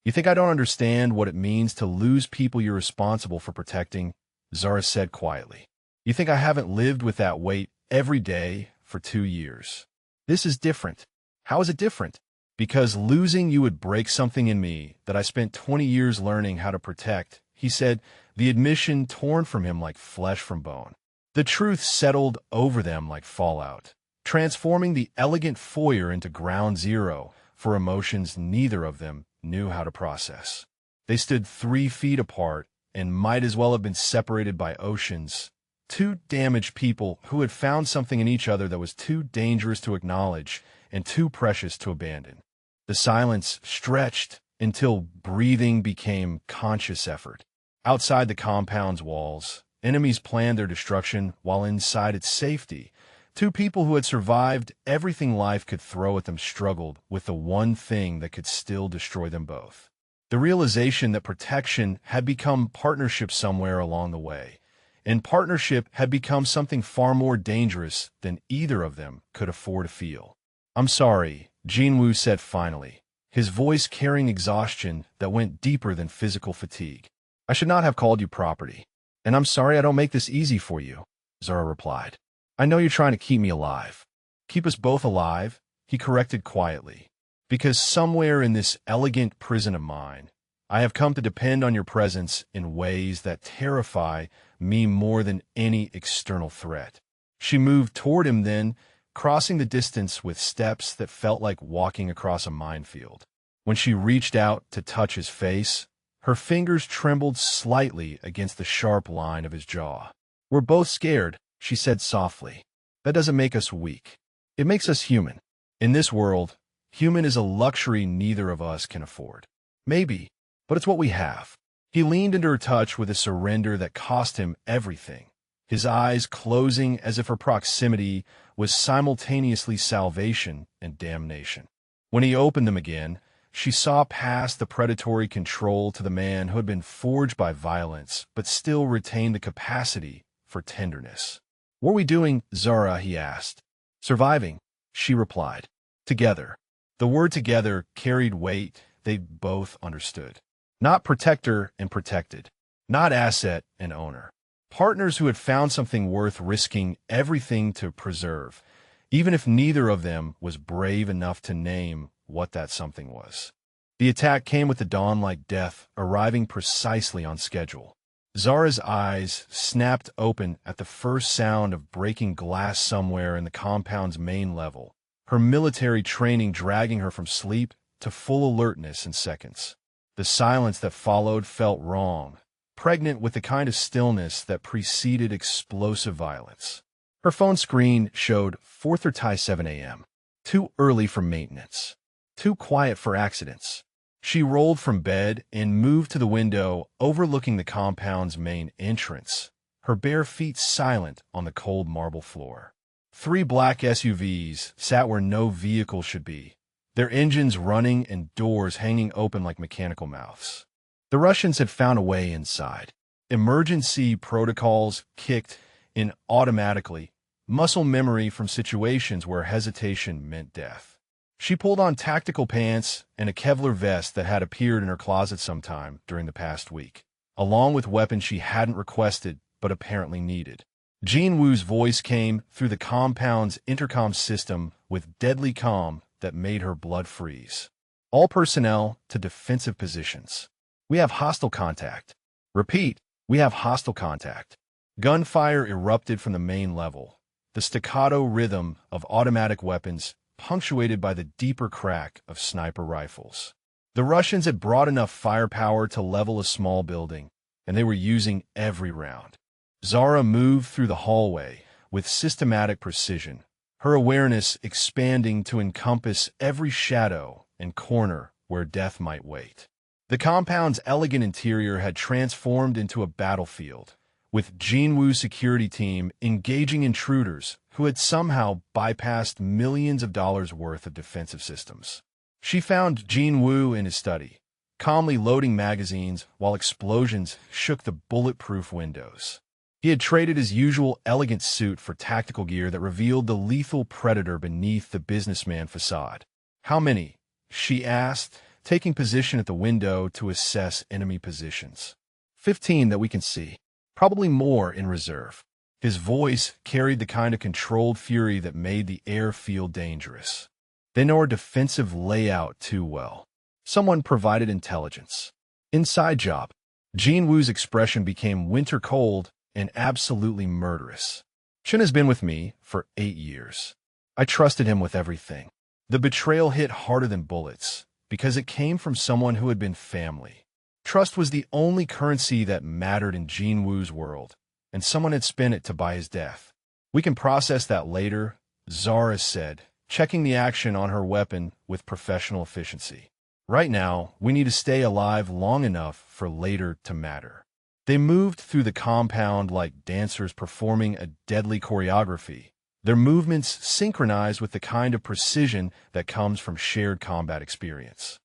"You think I don't understand what it means to lose people you're responsible for protecting?" Zara said quietly. "You think I haven't lived with that weight every day for 2 years? This is different." "How is it different?" "Because losing you would break something in me that I spent 20 years learning how to protect," he said, the admission torn from him like flesh from bone. The truth settled over them like fallout, transforming the elegant foyer into ground zero for emotions neither of them knew how to process. They stood 3 feet apart and might as well have been separated by oceans. Two damaged people who had found something in each other that was too dangerous to acknowledge and too precious to abandon. The silence stretched until breathing became conscious effort. Outside the compound's walls, enemies planned their destruction while inside its safety. Two people who had survived everything life could throw at them struggled with the one thing that could still destroy them both. The realization that protection had become partnership somewhere along the way, and partnership had become something far more dangerous than either of them could afford to feel. "I'm sorry," Jean Wu said finally, his voice carrying exhaustion that went deeper than physical fatigue. "I should not have called you property. And I'm sorry I don't make this easy for you," Zara replied. "I know you're trying to keep me alive." "Keep us both alive," he corrected quietly. "Because somewhere in this elegant prison of mine, I have come to depend on your presence in ways that terrify me more than any external threat." She moved toward him then, crossing the distance with steps that felt like walking across a minefield. When she reached out to touch his face, her fingers trembled slightly against the sharp line of his jaw. "We're both scared," she said softly. "That doesn't make us weak. It makes us human. In this world, human is a luxury neither of us can afford. Maybe, but it's what we have." He leaned into her touch with a surrender that cost him everything, his eyes closing as if her proximity was simultaneously salvation and damnation. When he opened them again, she saw past the predatory control to the man who had been forged by violence but still retained the capacity for tenderness. "What are we doing, Zara?" he asked. "Surviving," she replied. "Together." The word together carried weight they both understood. Not protector and protected. Not asset and owner. Partners who had found something worth risking everything to preserve, even if neither of them was brave enough to name what that something was. The attack came with the dawn like death, arriving precisely on schedule. Zara's eyes snapped open at the first sound of breaking glass somewhere in the compound's main level, her military training dragging her from sleep to full alertness in seconds. The silence that followed felt wrong, pregnant with the kind of stillness that preceded explosive violence. Her phone screen showed 4:37 a.m. Too early for maintenance. Too quiet for accidents. She rolled from bed and moved to the window overlooking the compound's main entrance, her bare feet silent on the cold marble floor. 3 black SUVs sat where no vehicle should be, their engines running and doors hanging open like mechanical mouths. The Russians had found a way inside. Emergency protocols kicked in automatically, muscle memory from situations where hesitation meant death. She pulled on tactical pants and a Kevlar vest that had appeared in her closet sometime during the past week, along with weapons she hadn't requested but apparently needed. Jean Wu's voice came through the compound's intercom system with deadly calm that made her blood freeze. All personnel to defensive positions. We have hostile contact. Repeat, we have hostile contact. Gunfire erupted from the main level, the staccato rhythm of automatic weapons punctuated by the deeper crack of sniper rifles. The Russians had brought enough firepower to level a small building, and they were using every round. Zara moved through the hallway with systematic precision, her awareness expanding to encompass every shadow and corner where death might wait. The compound's elegant interior had transformed into a battlefield, with Jean Wu's security team engaging intruders who had somehow bypassed millions of dollars worth of defensive systems. She found Jean Wu in his study, calmly loading magazines while explosions shook the bulletproof windows. He had traded his usual elegant suit for tactical gear that revealed the lethal predator beneath the businessman facade. "How many?" she asked, taking position at the window to assess enemy positions. 15 that we can see. Probably more in reserve." His voice carried the kind of controlled fury that made the air feel dangerous. "They know our defensive layout too well." Someone provided intelligence. "Inside job." Jean Wu's expression became winter cold and absolutely murderous. "Chen has been with me for 8 years. I trusted him with everything." The betrayal hit harder than bullets, because it came from someone who had been family. Trust was the only currency that mattered in Jean Wu's world, and someone had spent it to buy his death. "We can process that later," Zara said, checking the action on her weapon with professional efficiency. "Right now, we need to stay alive long enough for later to matter." They moved through the compound like dancers performing a deadly choreography, their movements synchronized with the kind of precision that comes from shared combat experience.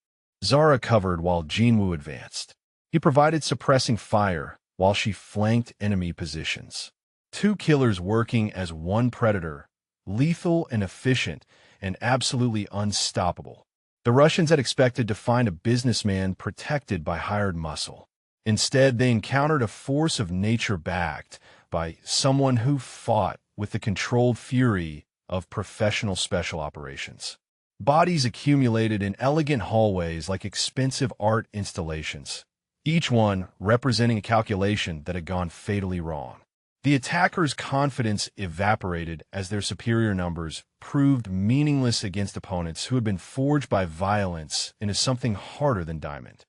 Zara covered while Jean Wu advanced. He provided suppressing fire while she flanked enemy positions. 2 killers working as one predator, lethal and efficient and absolutely unstoppable. The Russians had expected to find a businessman protected by hired muscle. Instead, they encountered a force of nature backed by someone who fought with the controlled fury of professional special operations. Bodies accumulated in elegant hallways like expensive art installations, each one representing a calculation that had gone fatally wrong. The attackers' confidence evaporated as their superior numbers proved meaningless against opponents who had been forged by violence into something harder than diamond.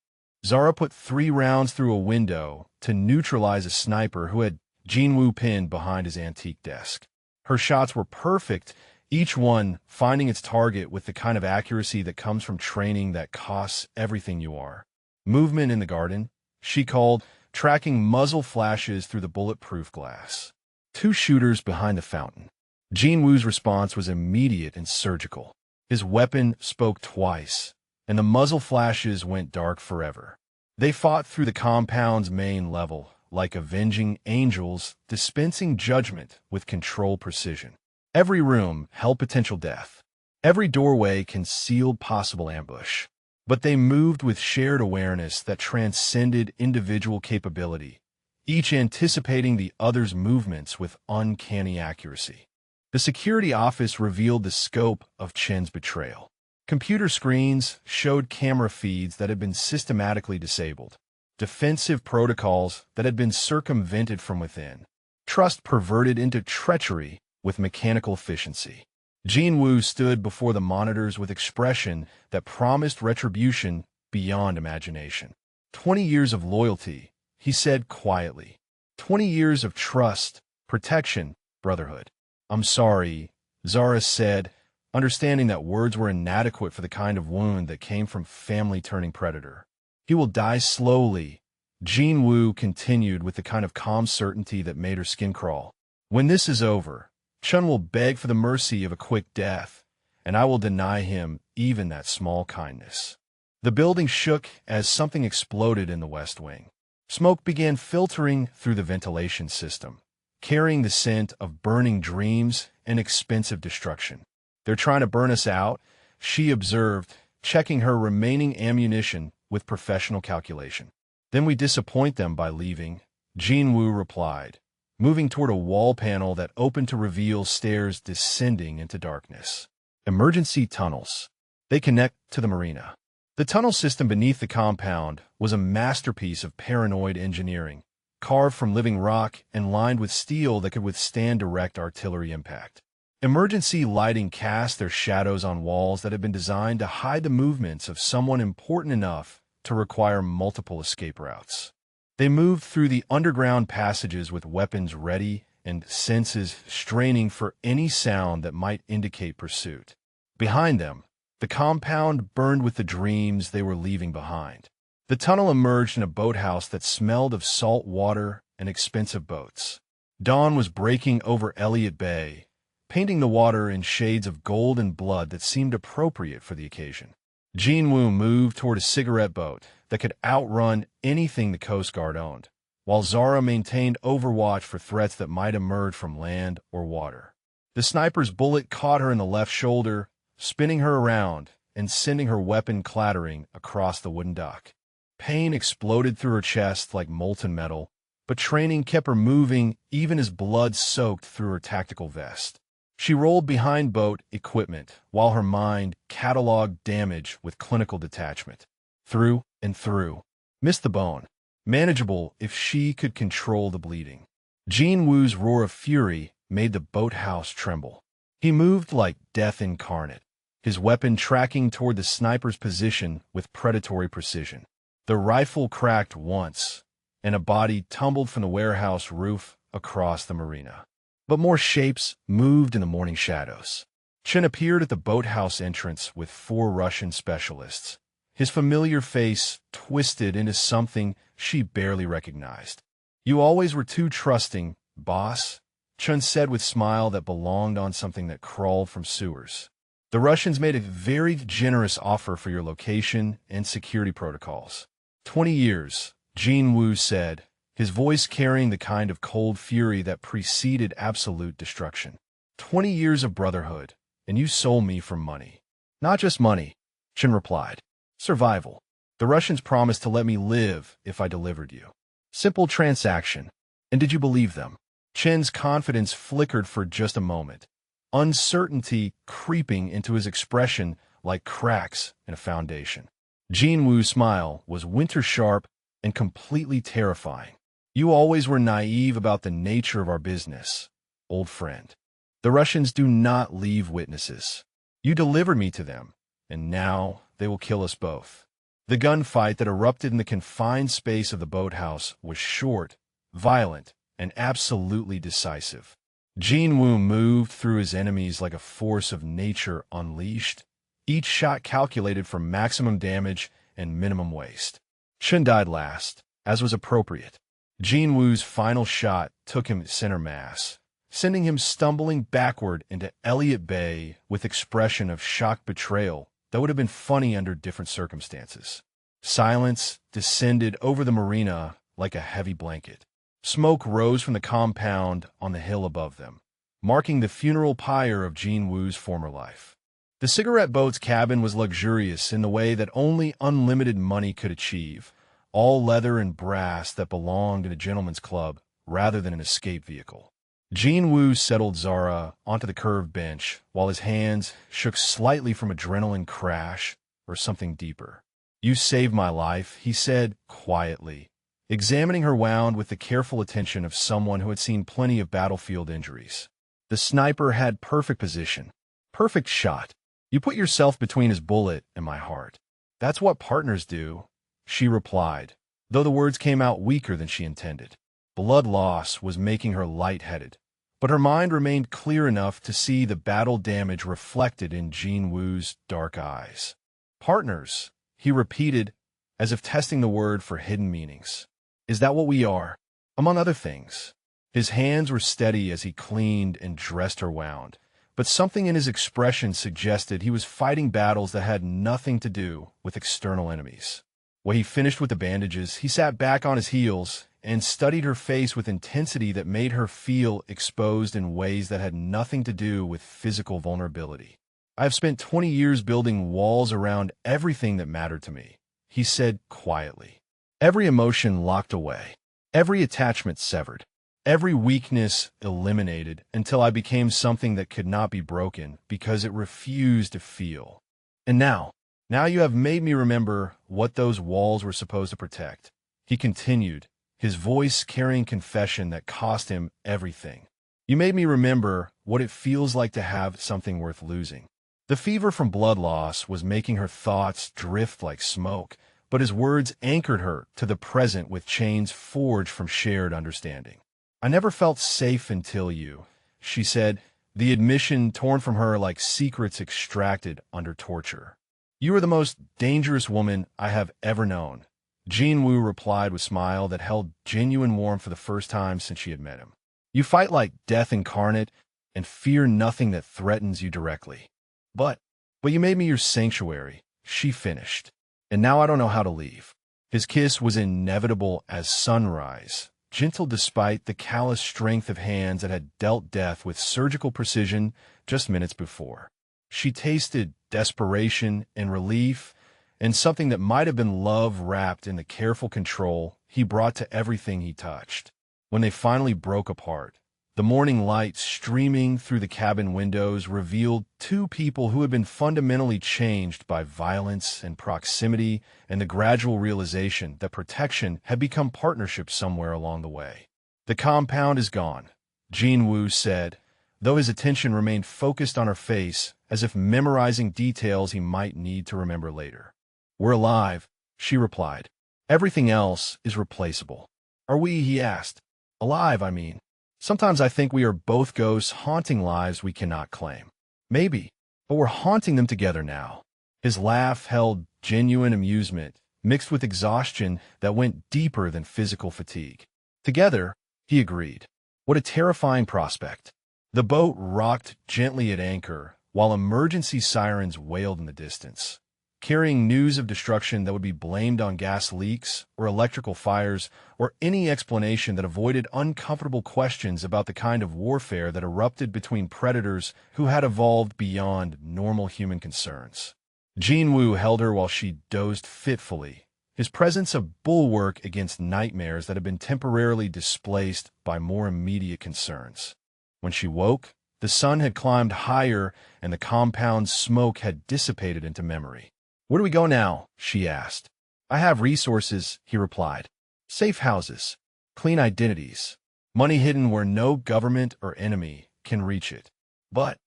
Zara put 3 rounds through a window to neutralize a sniper who had Jean Wu pinned behind his antique desk. Her shots were perfect, each one finding its target with the kind of accuracy that comes from training that costs everything you are. "Movement in the garden," she called, tracking muzzle flashes through the bulletproof glass. 2 shooters behind the fountain. Jean Wu's response was immediate and surgical. His weapon spoke twice, and the muzzle flashes went dark forever. They fought through the compound's main level, like avenging angels dispensing judgment with controlled precision. Every room held potential death. Every doorway concealed possible ambush. But they moved with shared awareness that transcended individual capability, each anticipating the other's movements with uncanny accuracy. The security office revealed the scope of Chen's betrayal. Computer screens showed camera feeds that had been systematically disabled, defensive protocols that had been circumvented from within, trust perverted into treachery with mechanical efficiency. Jean Wu stood before the monitors with expression that promised retribution beyond imagination. 20 years of loyalty, he said quietly. 20 years of trust, protection, brotherhood. I'm sorry, Zara said, understanding that words were inadequate for the kind of wound that came from family turning predator. He will die slowly, Jean Wu continued with the kind of calm certainty that made her skin crawl. When this is over, Chun will beg for the mercy of a quick death, and I will deny him even that small kindness. The building shook as something exploded in the West Wing. Smoke began filtering through the ventilation system, carrying the scent of burning dreams and expensive destruction. They're trying to burn us out, she observed, checking her remaining ammunition with professional calculation. Then we disappoint them by leaving, Jean Wu replied, moving toward a wall panel that opened to reveal stairs descending into darkness. Emergency tunnels. They connect to the marina. The tunnel system beneath the compound was a masterpiece of paranoid engineering, carved from living rock and lined with steel that could withstand direct artillery impact. Emergency lighting cast their shadows on walls that had been designed to hide the movements of someone important enough to require multiple escape routes. They moved through the underground passages with weapons ready and senses straining for any sound that might indicate pursuit. Behind them, the compound burned with the dreams they were leaving behind. The tunnel emerged in a boathouse that smelled of salt water and expensive boats. Dawn was breaking over Elliott Bay, painting the water in shades of gold and blood that seemed appropriate for the occasion. Jean Wu moved toward a cigarette boat that could outrun anything the Coast Guard owned, while Zara maintained overwatch for threats that might emerge from land or water. The sniper's bullet caught her in the left shoulder, spinning her around and sending her weapon clattering across the wooden dock. Pain exploded through her chest like molten metal, but training kept her moving even as blood soaked through her tactical vest. She rolled behind boat equipment while her mind cataloged damage with clinical detachment. Through and through. Missed the bone. Manageable if she could control the bleeding. Jean Wu's roar of fury made the boathouse tremble. He moved like death incarnate, his weapon tracking toward the sniper's position with predatory precision. The rifle cracked once, and a body tumbled from the warehouse roof across the marina. But more shapes moved in the morning shadows. Chen appeared at the boathouse entrance with 4 Russian specialists, his familiar face twisted into something she barely recognized. You always were too trusting, boss, Chen said with a smile that belonged on something that crawled from sewers. The Russians made a very generous offer for your location and security protocols. 20 years, Jean Wu said, his voice carrying the kind of cold fury that preceded absolute destruction. 20 years of brotherhood, and you sold me for money. Not just money, Chen replied. Survival. The Russians promised to let me live if I delivered you. Simple transaction. And did you believe them? Chen's confidence flickered for just a moment, uncertainty creeping into his expression like cracks in a foundation. Jean Wu's smile was winter-sharp and completely terrifying. You always were naive about the nature of our business, old friend. The Russians do not leave witnesses. You delivered me to them, and now they will kill us both. The gunfight that erupted in the confined space of the boathouse was short, violent, and absolutely decisive. Jean Wu moved through his enemies like a force of nature unleashed, each shot calculated for maximum damage and minimum waste. Chen died last, as was appropriate. Jean Wu's final shot took him center mass, sending him stumbling backward into Elliott Bay with expression of shocked betrayal that would have been funny under different circumstances. Silence descended over the marina like a heavy blanket. Smoke rose from the compound on the hill above them, marking the funeral pyre of Jean Wu's former life. The cigarette boat's cabin was luxurious in the way that only unlimited money could achieve, all leather and brass that belonged in a gentleman's club rather than an escape vehicle. Jean Wu settled Zara onto the curved bench while his hands shook slightly from adrenaline crash or something deeper. You saved my life, he said quietly, examining her wound with the careful attention of someone who had seen plenty of battlefield injuries. The sniper had perfect position, perfect shot. You put yourself between his bullet and my heart. That's what partners do, she replied, though the words came out weaker than she intended. Blood loss was making her lightheaded, but her mind remained clear enough to see the battle damage reflected in Jin Woo's dark eyes. Partners, he repeated, as if testing the word for hidden meanings. Is that what we are? Among other things. His hands were steady as he cleaned and dressed her wound, but something in his expression suggested he was fighting battles that had nothing to do with external enemies. When he finished with the bandages, he sat back on his heels and studied her face with intensity that made her feel exposed in ways that had nothing to do with physical vulnerability. I have spent 20 years building walls around everything that mattered to me, he said quietly. Every emotion locked away, every attachment severed, every weakness eliminated until I became something that could not be broken because it refused to feel. And now you have made me remember what those walls were supposed to protect, he continued, his voice carrying confession that cost him everything. You made me remember what it feels like to have something worth losing. The fever from blood loss was making her thoughts drift like smoke, but his words anchored her to the present with chains forged from shared understanding. I never felt safe until you, she said, the admission torn from her like secrets extracted under torture. You are the most dangerous woman I have ever known, Jin Woo replied with a smile that held genuine warmth for the first time since she had met him. You fight like death incarnate and fear nothing that threatens you directly. But you made me your sanctuary, she finished. And now I don't know how to leave. His kiss was inevitable as sunrise, gentle despite the callous strength of hands that had dealt death with surgical precision just minutes before. She tasted desperation and relief, and something that might have been love wrapped in the careful control he brought to everything he touched. When they finally broke apart, the morning light streaming through the cabin windows revealed two people who had been fundamentally changed by violence and proximity and the gradual realization that protection had become partnership somewhere along the way. The compound is gone, Jin Woo said, though his attention remained focused on her face as if memorizing details he might need to remember later. We're alive, she replied. Everything else is replaceable. Are we, he asked. Alive, I mean. Sometimes I think we are both ghosts haunting lives we cannot claim. Maybe, but we're haunting them together now. His laugh held genuine amusement, mixed with exhaustion that went deeper than physical fatigue. Together, he agreed. What a terrifying prospect. The boat rocked gently at anchor, while emergency sirens wailed in the distance, carrying news of destruction that would be blamed on gas leaks or electrical fires or any explanation that avoided uncomfortable questions about the kind of warfare that erupted between predators who had evolved beyond normal human concerns. Jin Woo held her while she dozed fitfully, his presence a bulwark against nightmares that had been temporarily displaced by more immediate concerns. When she woke, the sun had climbed higher and the compound's smoke had dissipated into memory. Where do we go now? She asked. I have resources, he replied. Safe houses, clean identities, money hidden where no government or enemy can reach it. But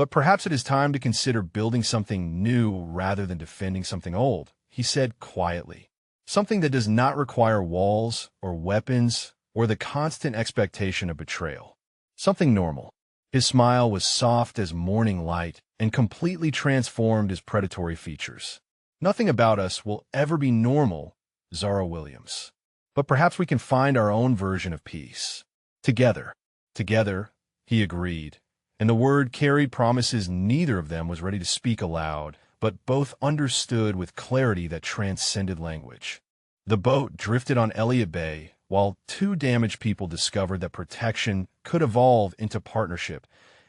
perhaps it is time to consider building something new rather than defending something old, he said quietly. Something that does not require walls or weapons or the constant expectation of betrayal. Something normal. His smile was soft as morning light and completely transformed his predatory features. Nothing about us will ever be normal, Zara Williams. But perhaps we can find our own version of peace. Together, he agreed, and the word carried promises neither of them was ready to speak aloud, but both understood with clarity that transcended language. The boat drifted on Elliott Bay, while two damaged people discovered that protection could evolve into partnership,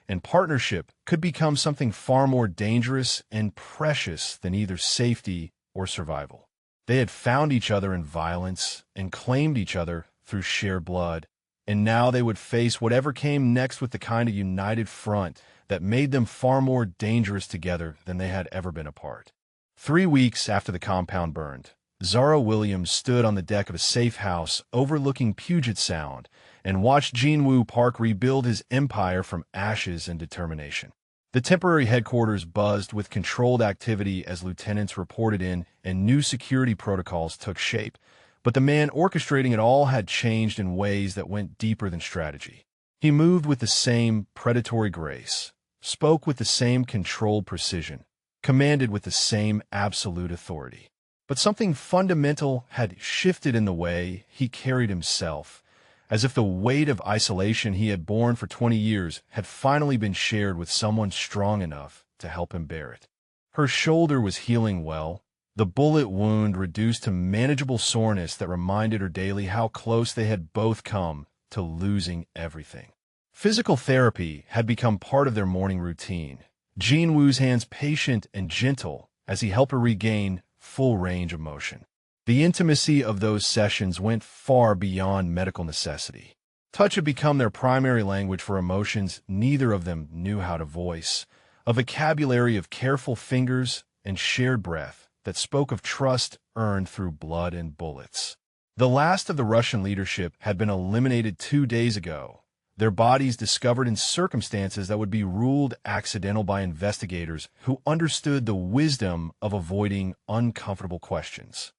and partnership could become something far more dangerous and precious than either safety or survival. They had found each other in violence and claimed each other through shared blood, and now they would face whatever came next with the kind of united front that made them far more dangerous together than they had ever been apart. 3 weeks after the compound burned, Zara Williams stood on the deck of a safe house overlooking Puget Sound and watched Jin Woo Park rebuild his empire from ashes and determination. The temporary headquarters buzzed with controlled activity as lieutenants reported in and new security protocols took shape, but the man orchestrating it all had changed in ways that went deeper than strategy. He moved with the same predatory grace, spoke with the same controlled precision, commanded with the same absolute authority. But something fundamental had shifted in the way he carried himself, as if the weight of isolation he had borne for 20 years had finally been shared with someone strong enough to help him bear it. Her shoulder was healing well, the bullet wound reduced to manageable soreness that reminded her daily how close they had both come to losing everything. Physical therapy had become part of their morning routine, Jean Wu's hands patient and gentle as he helped her regain full range of motion. The intimacy of those sessions went far beyond medical necessity. Touch had become their primary language for emotions neither of them knew how to voice, a vocabulary of careful fingers and shared breath that spoke of trust earned through blood and bullets. The last of the Russian leadership had been eliminated 2 days ago, their bodies discovered in circumstances that would be ruled accidental by investigators who understood the wisdom of avoiding uncomfortable questions.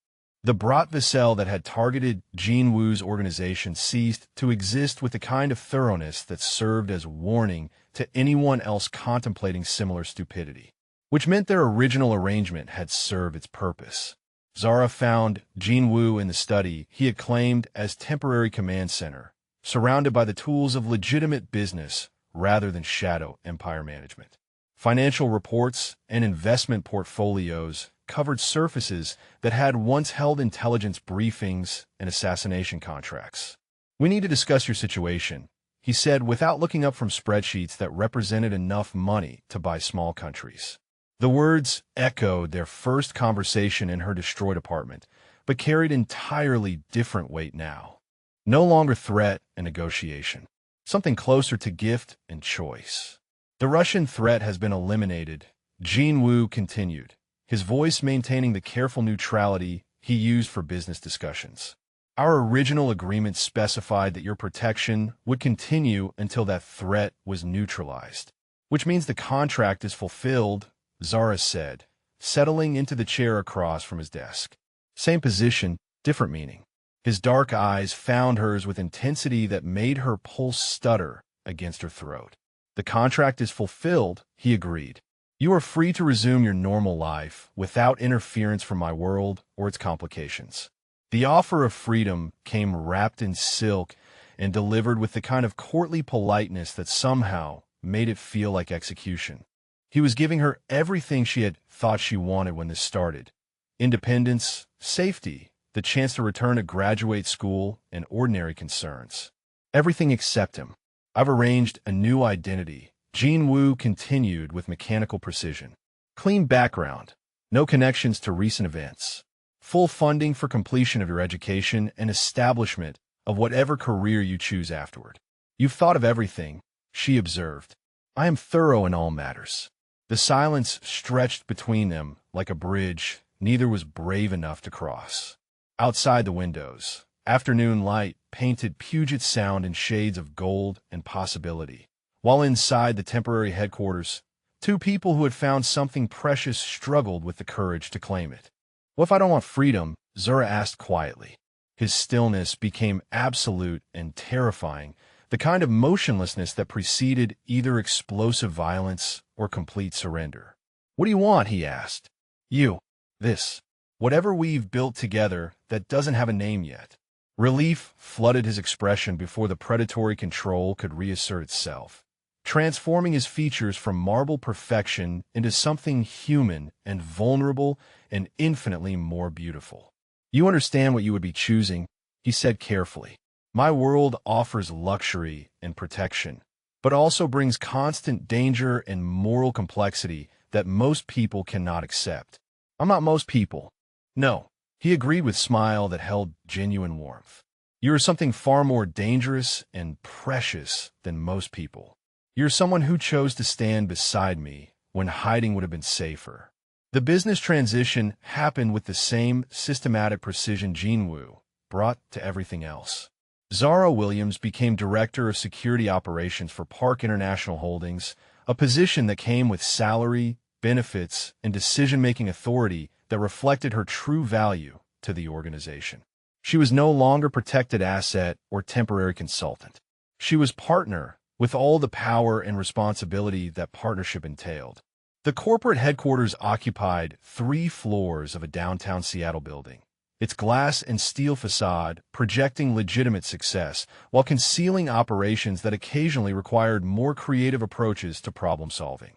The Bratvassel that had targeted Jean Wu's organization ceased to exist with the kind of thoroughness that served as warning to anyone else contemplating similar stupidity, which meant their original arrangement had served its purpose. Zara found Jean Wu in the study he had claimed as temporary command center, surrounded by the tools of legitimate business rather than shadow empire management. Financial reports and investment portfolios covered surfaces that had once held intelligence briefings and assassination contracts. "We need to discuss your situation," he said without looking up from spreadsheets that represented enough money to buy small countries. The words echoed their first conversation in her destroyed apartment, but carried entirely different weight now. No longer threat and negotiation, something closer to gift and choice. "The Russian threat has been eliminated," Jean Wu continued, his voice maintaining the careful neutrality he used for business discussions. "Our original agreement specified that your protection would continue until that threat was neutralized, which means the contract is fulfilled," Zara said, settling into the chair across from his desk. Same position, different meaning. His dark eyes found hers with intensity that made her pulse stutter against her throat. "The contract is fulfilled," he agreed. "You are free to resume your normal life without interference from my world or its complications." The offer of freedom came wrapped in silk and delivered with the kind of courtly politeness that somehow made it feel like execution. He was giving her everything she had thought she wanted when this started: independence, safety, the chance to return to graduate school, and ordinary concerns. Everything except him. "I've arranged a new identity," Jean Wu continued with mechanical precision. "Clean background, no connections to recent events. Full funding for completion of your education and establishment of whatever career you choose afterward." "You've thought of everything," she observed. "I am thorough in all matters." The silence stretched between them like a bridge neither was brave enough to cross. Outside the windows, afternoon light painted Puget Sound in shades of gold and possibility, while inside the temporary headquarters, two people who had found something precious struggled with the courage to claim it. "What if I don't want freedom?" Zura asked quietly. His stillness became absolute and terrifying, the kind of motionlessness that preceded either explosive violence or complete surrender. "What do you want?" he asked. "You. This. Whatever we've built together that doesn't have a name yet." Relief flooded his expression before the predatory control could reassert itself, transforming his features from marble perfection into something human and vulnerable and infinitely more beautiful. "You understand what you would be choosing," he said carefully. "My world offers luxury and protection, but also brings constant danger and moral complexity that most people cannot accept. I'm not most people." "No," he agreed with a smile that held genuine warmth. "You are something far more dangerous and precious than most people. You're someone who chose to stand beside me when hiding would have been safer." The business transition happened with the same systematic precision Jean Wu brought to everything else. Zara Williams became Director of Security Operations for Park International Holdings, a position that came with salary, benefits, and decision-making authority that reflected her true value to the organization. She was no longer protected asset or temporary consultant. She was partner, with all the power and responsibility that partnership entailed. The corporate headquarters occupied 3 floors of a downtown Seattle building, its glass and steel facade projecting legitimate success while concealing operations that occasionally required more creative approaches to problem-solving.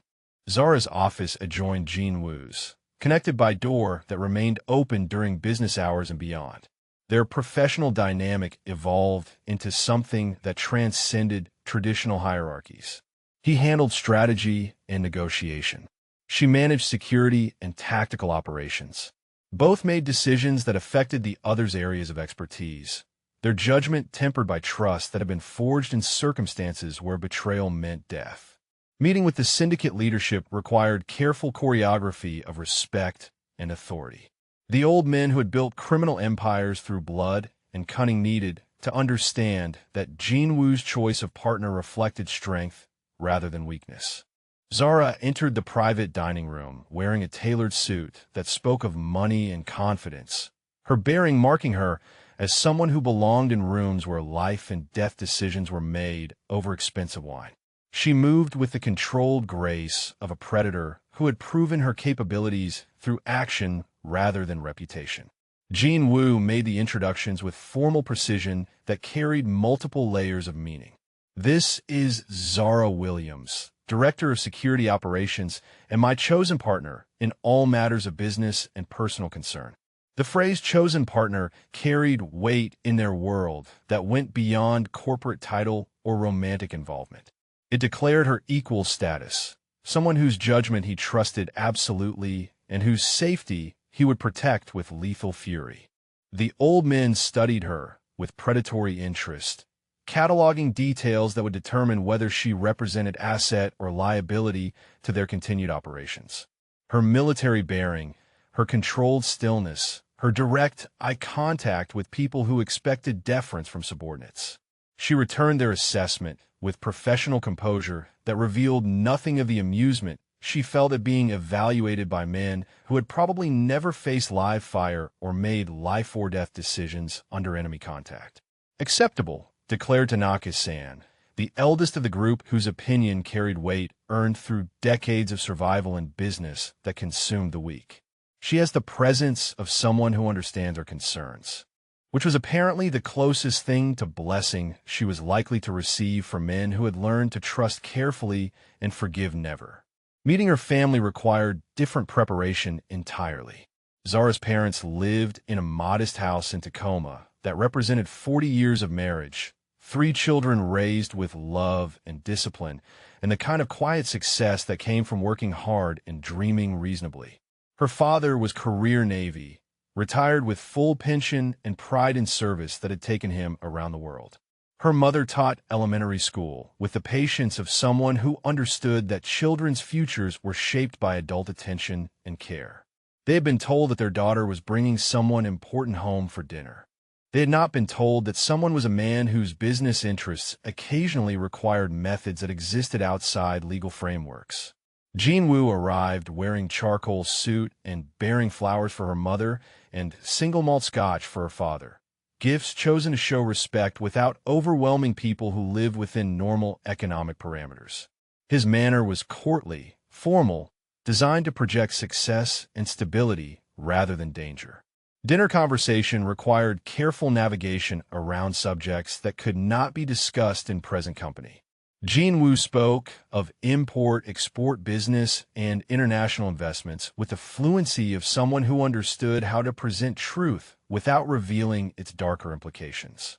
Zara's office adjoined Jean Wu's, connected by door that remained open during business hours and beyond. Their professional dynamic evolved into something that transcended traditional hierarchies. He handled strategy and negotiation. She managed security and tactical operations. Both made decisions that affected the other's areas of expertise, their judgment tempered by trust that had been forged in circumstances where betrayal meant death. Meeting with the syndicate leadership required careful choreography of respect and authority. The old men who had built criminal empires through blood and cunning needed to understand that Jean Wu's choice of partner reflected strength rather than weakness. Zara entered the private dining room wearing a tailored suit that spoke of money and confidence, her bearing marking her as someone who belonged in rooms where life and death decisions were made over expensive wine. She moved with the controlled grace of a predator who had proven her capabilities through action rather than reputation. Jean Wu made the introductions with formal precision that carried multiple layers of meaning. "This is Zara Williams, Director of Security Operations, and my chosen partner in all matters of business and personal concern." The phrase chosen partner carried weight in their world that went beyond corporate title or romantic involvement. It declared her equal status, someone whose judgment he trusted absolutely and whose safety he would protect with lethal fury. The old men studied her with predatory interest, cataloging details that would determine whether she represented asset or liability to their continued operations. Her military bearing, her controlled stillness, her direct eye contact with people who expected deference from subordinates. She returned their assessment with professional composure that revealed nothing of the amusement she felt at being evaluated by men who had probably never faced live fire or made life-or-death decisions under enemy contact. "Acceptable," declared Tanaka-san, the eldest of the group whose opinion carried weight earned through decades of survival and business that consumed the weak. "She has the presence of someone who understands our concerns," which was apparently the closest thing to blessing she was likely to receive from men who had learned to trust carefully and forgive never. Meeting her family required different preparation entirely. Zara's parents lived in a modest house in Tacoma that represented 40 years of marriage, 3 children raised with love and discipline, and the kind of quiet success that came from working hard and dreaming reasonably. Her father was career Navy, retired with full pension and pride in service that had taken him around the world. Her mother taught elementary school with the patience of someone who understood that children's futures were shaped by adult attention and care. They had been told that their daughter was bringing someone important home for dinner. They had not been told that someone was a man whose business interests occasionally required methods that existed outside legal frameworks. Jean Wu arrived wearing charcoal suit and bearing flowers for her mother and single malt scotch for her father. Gifts chosen to show respect without overwhelming people who lived within normal economic parameters. His manner was courtly, formal, designed to project success and stability rather than danger. Dinner conversation required careful navigation around subjects that could not be discussed in present company. Jean Wu spoke of import-export business and international investments with the fluency of someone who understood how to present truth without revealing its darker implications.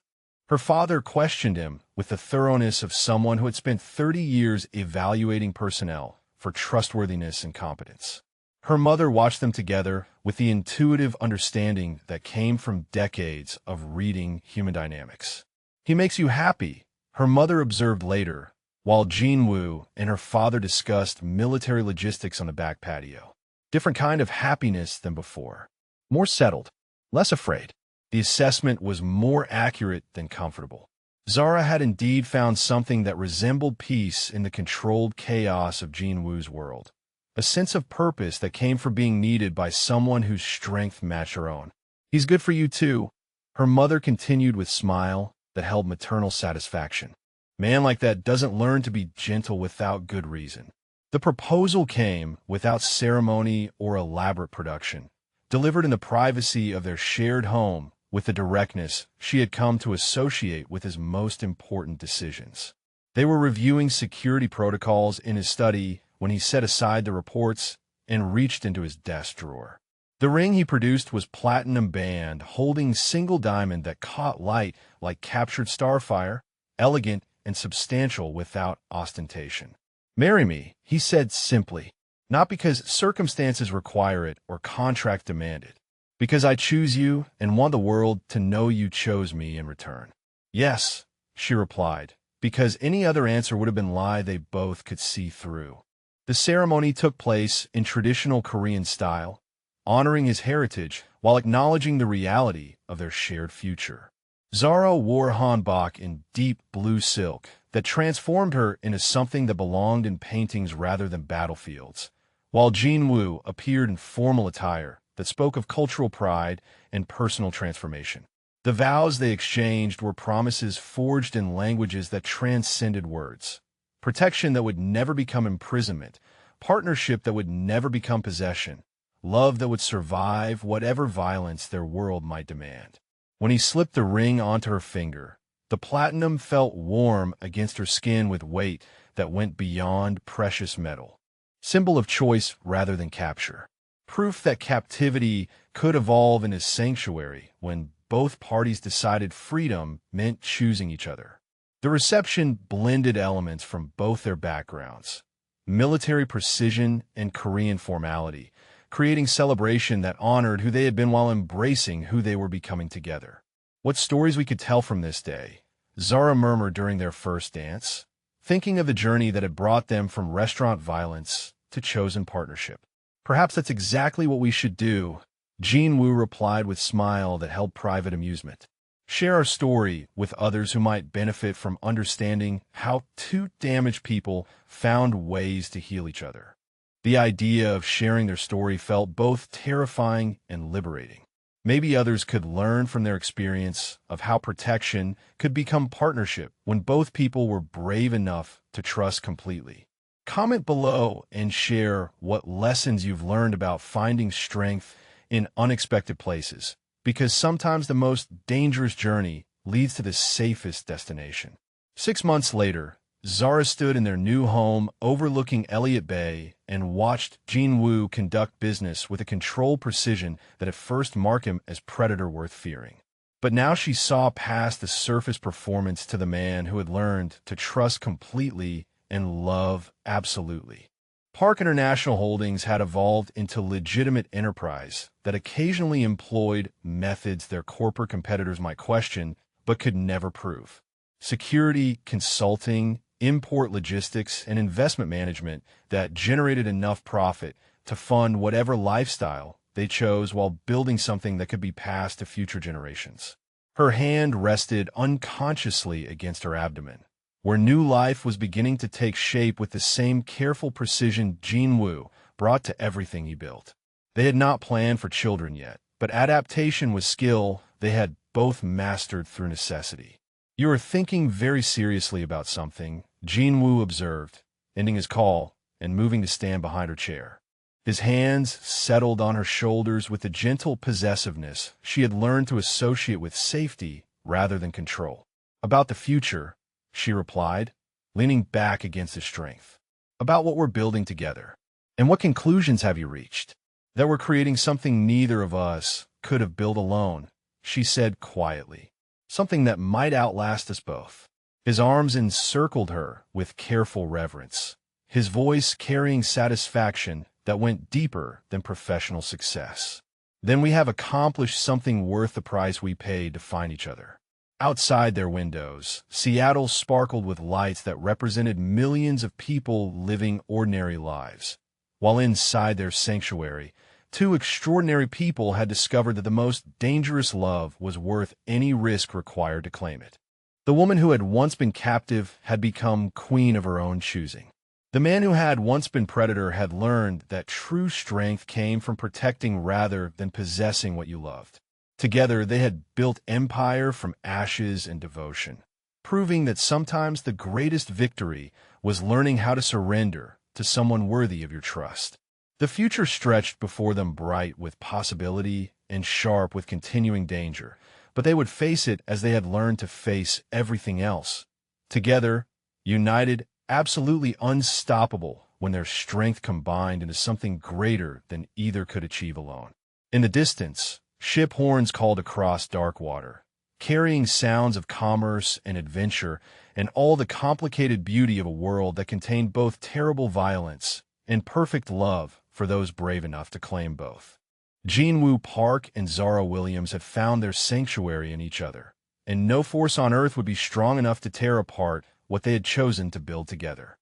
Her father questioned him with the thoroughness of someone who had spent 30 years evaluating personnel for trustworthiness and competence. Her mother watched them together with the intuitive understanding that came from decades of reading human dynamics. "He makes you happy," her mother observed later, while Jean Wu and her father discussed military logistics on the back patio. Different kind of happiness than before. More settled, less afraid. The assessment was more accurate than comfortable. Zara had indeed found something that resembled peace in the controlled chaos of Jean Wu's world. A sense of purpose that came from being needed by someone whose strength matched her own. "He's good for you too," her mother continued with smile that held maternal satisfaction. Man like that doesn't learn to be gentle without good reason. The proposal came without ceremony or elaborate production, delivered in the privacy of their shared home with the directness she had come to associate with his most important decisions. They were reviewing security protocols in his study when he set aside the reports and reached into his desk drawer. The ring he produced was platinum band, holding single diamond that caught light like captured starfire, elegant and substantial without ostentation. "Marry me," he said simply, "not because circumstances require it or contract demand it, because I choose you and want the world to know you chose me in return." "Yes," she replied, because any other answer would have been lie they both could see through. The ceremony took place in traditional Korean style, honoring his heritage while acknowledging the reality of their shared future. Zara wore hanbok in deep blue silk that transformed her into something that belonged in paintings rather than battlefields, while Jinwoo appeared in formal attire that spoke of cultural pride and personal transformation. The vows they exchanged were promises forged in languages that transcended words, protection that would never become imprisonment, partnership that would never become possession, love that would survive whatever violence their world might demand. When he slipped the ring onto her finger, the platinum felt warm against her skin with weight that went beyond precious metal. Symbol of choice rather than capture. Proof that captivity could evolve into sanctuary when both parties decided freedom meant choosing each other. The reception blended elements from both their backgrounds, military precision and Korean formality, creating celebration that honored who they had been while embracing who they were becoming together. "What stories we could tell from this day," Zara murmured during their first dance, thinking of the journey that had brought them from restaurant violence to chosen partnership. "Perhaps that's exactly what we should do," Jinwoo replied with a smile that held private amusement. "Share our story with others who might benefit from understanding how two damaged people found ways to heal each other." The idea of sharing their story felt both terrifying and liberating. Maybe others could learn from their experience of how protection could become partnership when both people were brave enough to trust completely. Comment below and share what lessons you've learned about finding strength in unexpected places, because sometimes the most dangerous journey leads to the safest destination. 6 months later, Zara stood in their new home overlooking Elliott Bay and watched Jinwoo conduct business with a controlled precision that at first marked him as predator worth fearing. But now she saw past the surface performance to the man who had learned to trust completely and love absolutely. Park International Holdings had evolved into legitimate enterprise that occasionally employed methods their corporate competitors might question but could never prove. Security, consulting, import logistics, and investment management that generated enough profit to fund whatever lifestyle they chose while building something that could be passed to future generations. Her hand rested unconsciously against her abdomen, where new life was beginning to take shape with the same careful precision Jinwoo brought to everything he built. They had not planned for children yet, but adaptation was skill they had both mastered through necessity. "You are thinking very seriously about something," Jinwoo observed, ending his call and moving to stand behind her chair. His hands settled on her shoulders with the gentle possessiveness she had learned to associate with safety rather than control. "About the future," she replied, leaning back against his strength. "About what we're building together. And what conclusions have you reached?" "That we're creating something neither of us could have built alone," she said quietly. "Something that might outlast us both." His arms encircled her with careful reverence, his voice carrying satisfaction that went deeper than professional success. "Then we have accomplished something worth the price we paid to find each other." Outside their windows, Seattle sparkled with lights that represented millions of people living ordinary lives, while inside their sanctuary, two extraordinary people had discovered that the most dangerous love was worth any risk required to claim it. The woman who had once been captive had become queen of her own choosing. The man who had once been predator had learned that true strength came from protecting rather than possessing what you loved. Together, they had built empire from ashes and devotion. proving that sometimes the greatest victory was learning how to surrender to someone worthy of your trust. The future stretched before them bright with possibility and sharp with continuing danger, but they would face it as they had learned to face everything else. Together, united, absolutely unstoppable when their strength combined into something greater than either could achieve alone. In the distance, ship horns called across dark water, carrying sounds of commerce and adventure and all the complicated beauty of a world that contained both terrible violence and perfect love for those brave enough to claim both. Jinwoo Park and Zara Williams had found their sanctuary in each other, and no force on earth would be strong enough to tear apart what they had chosen to build together.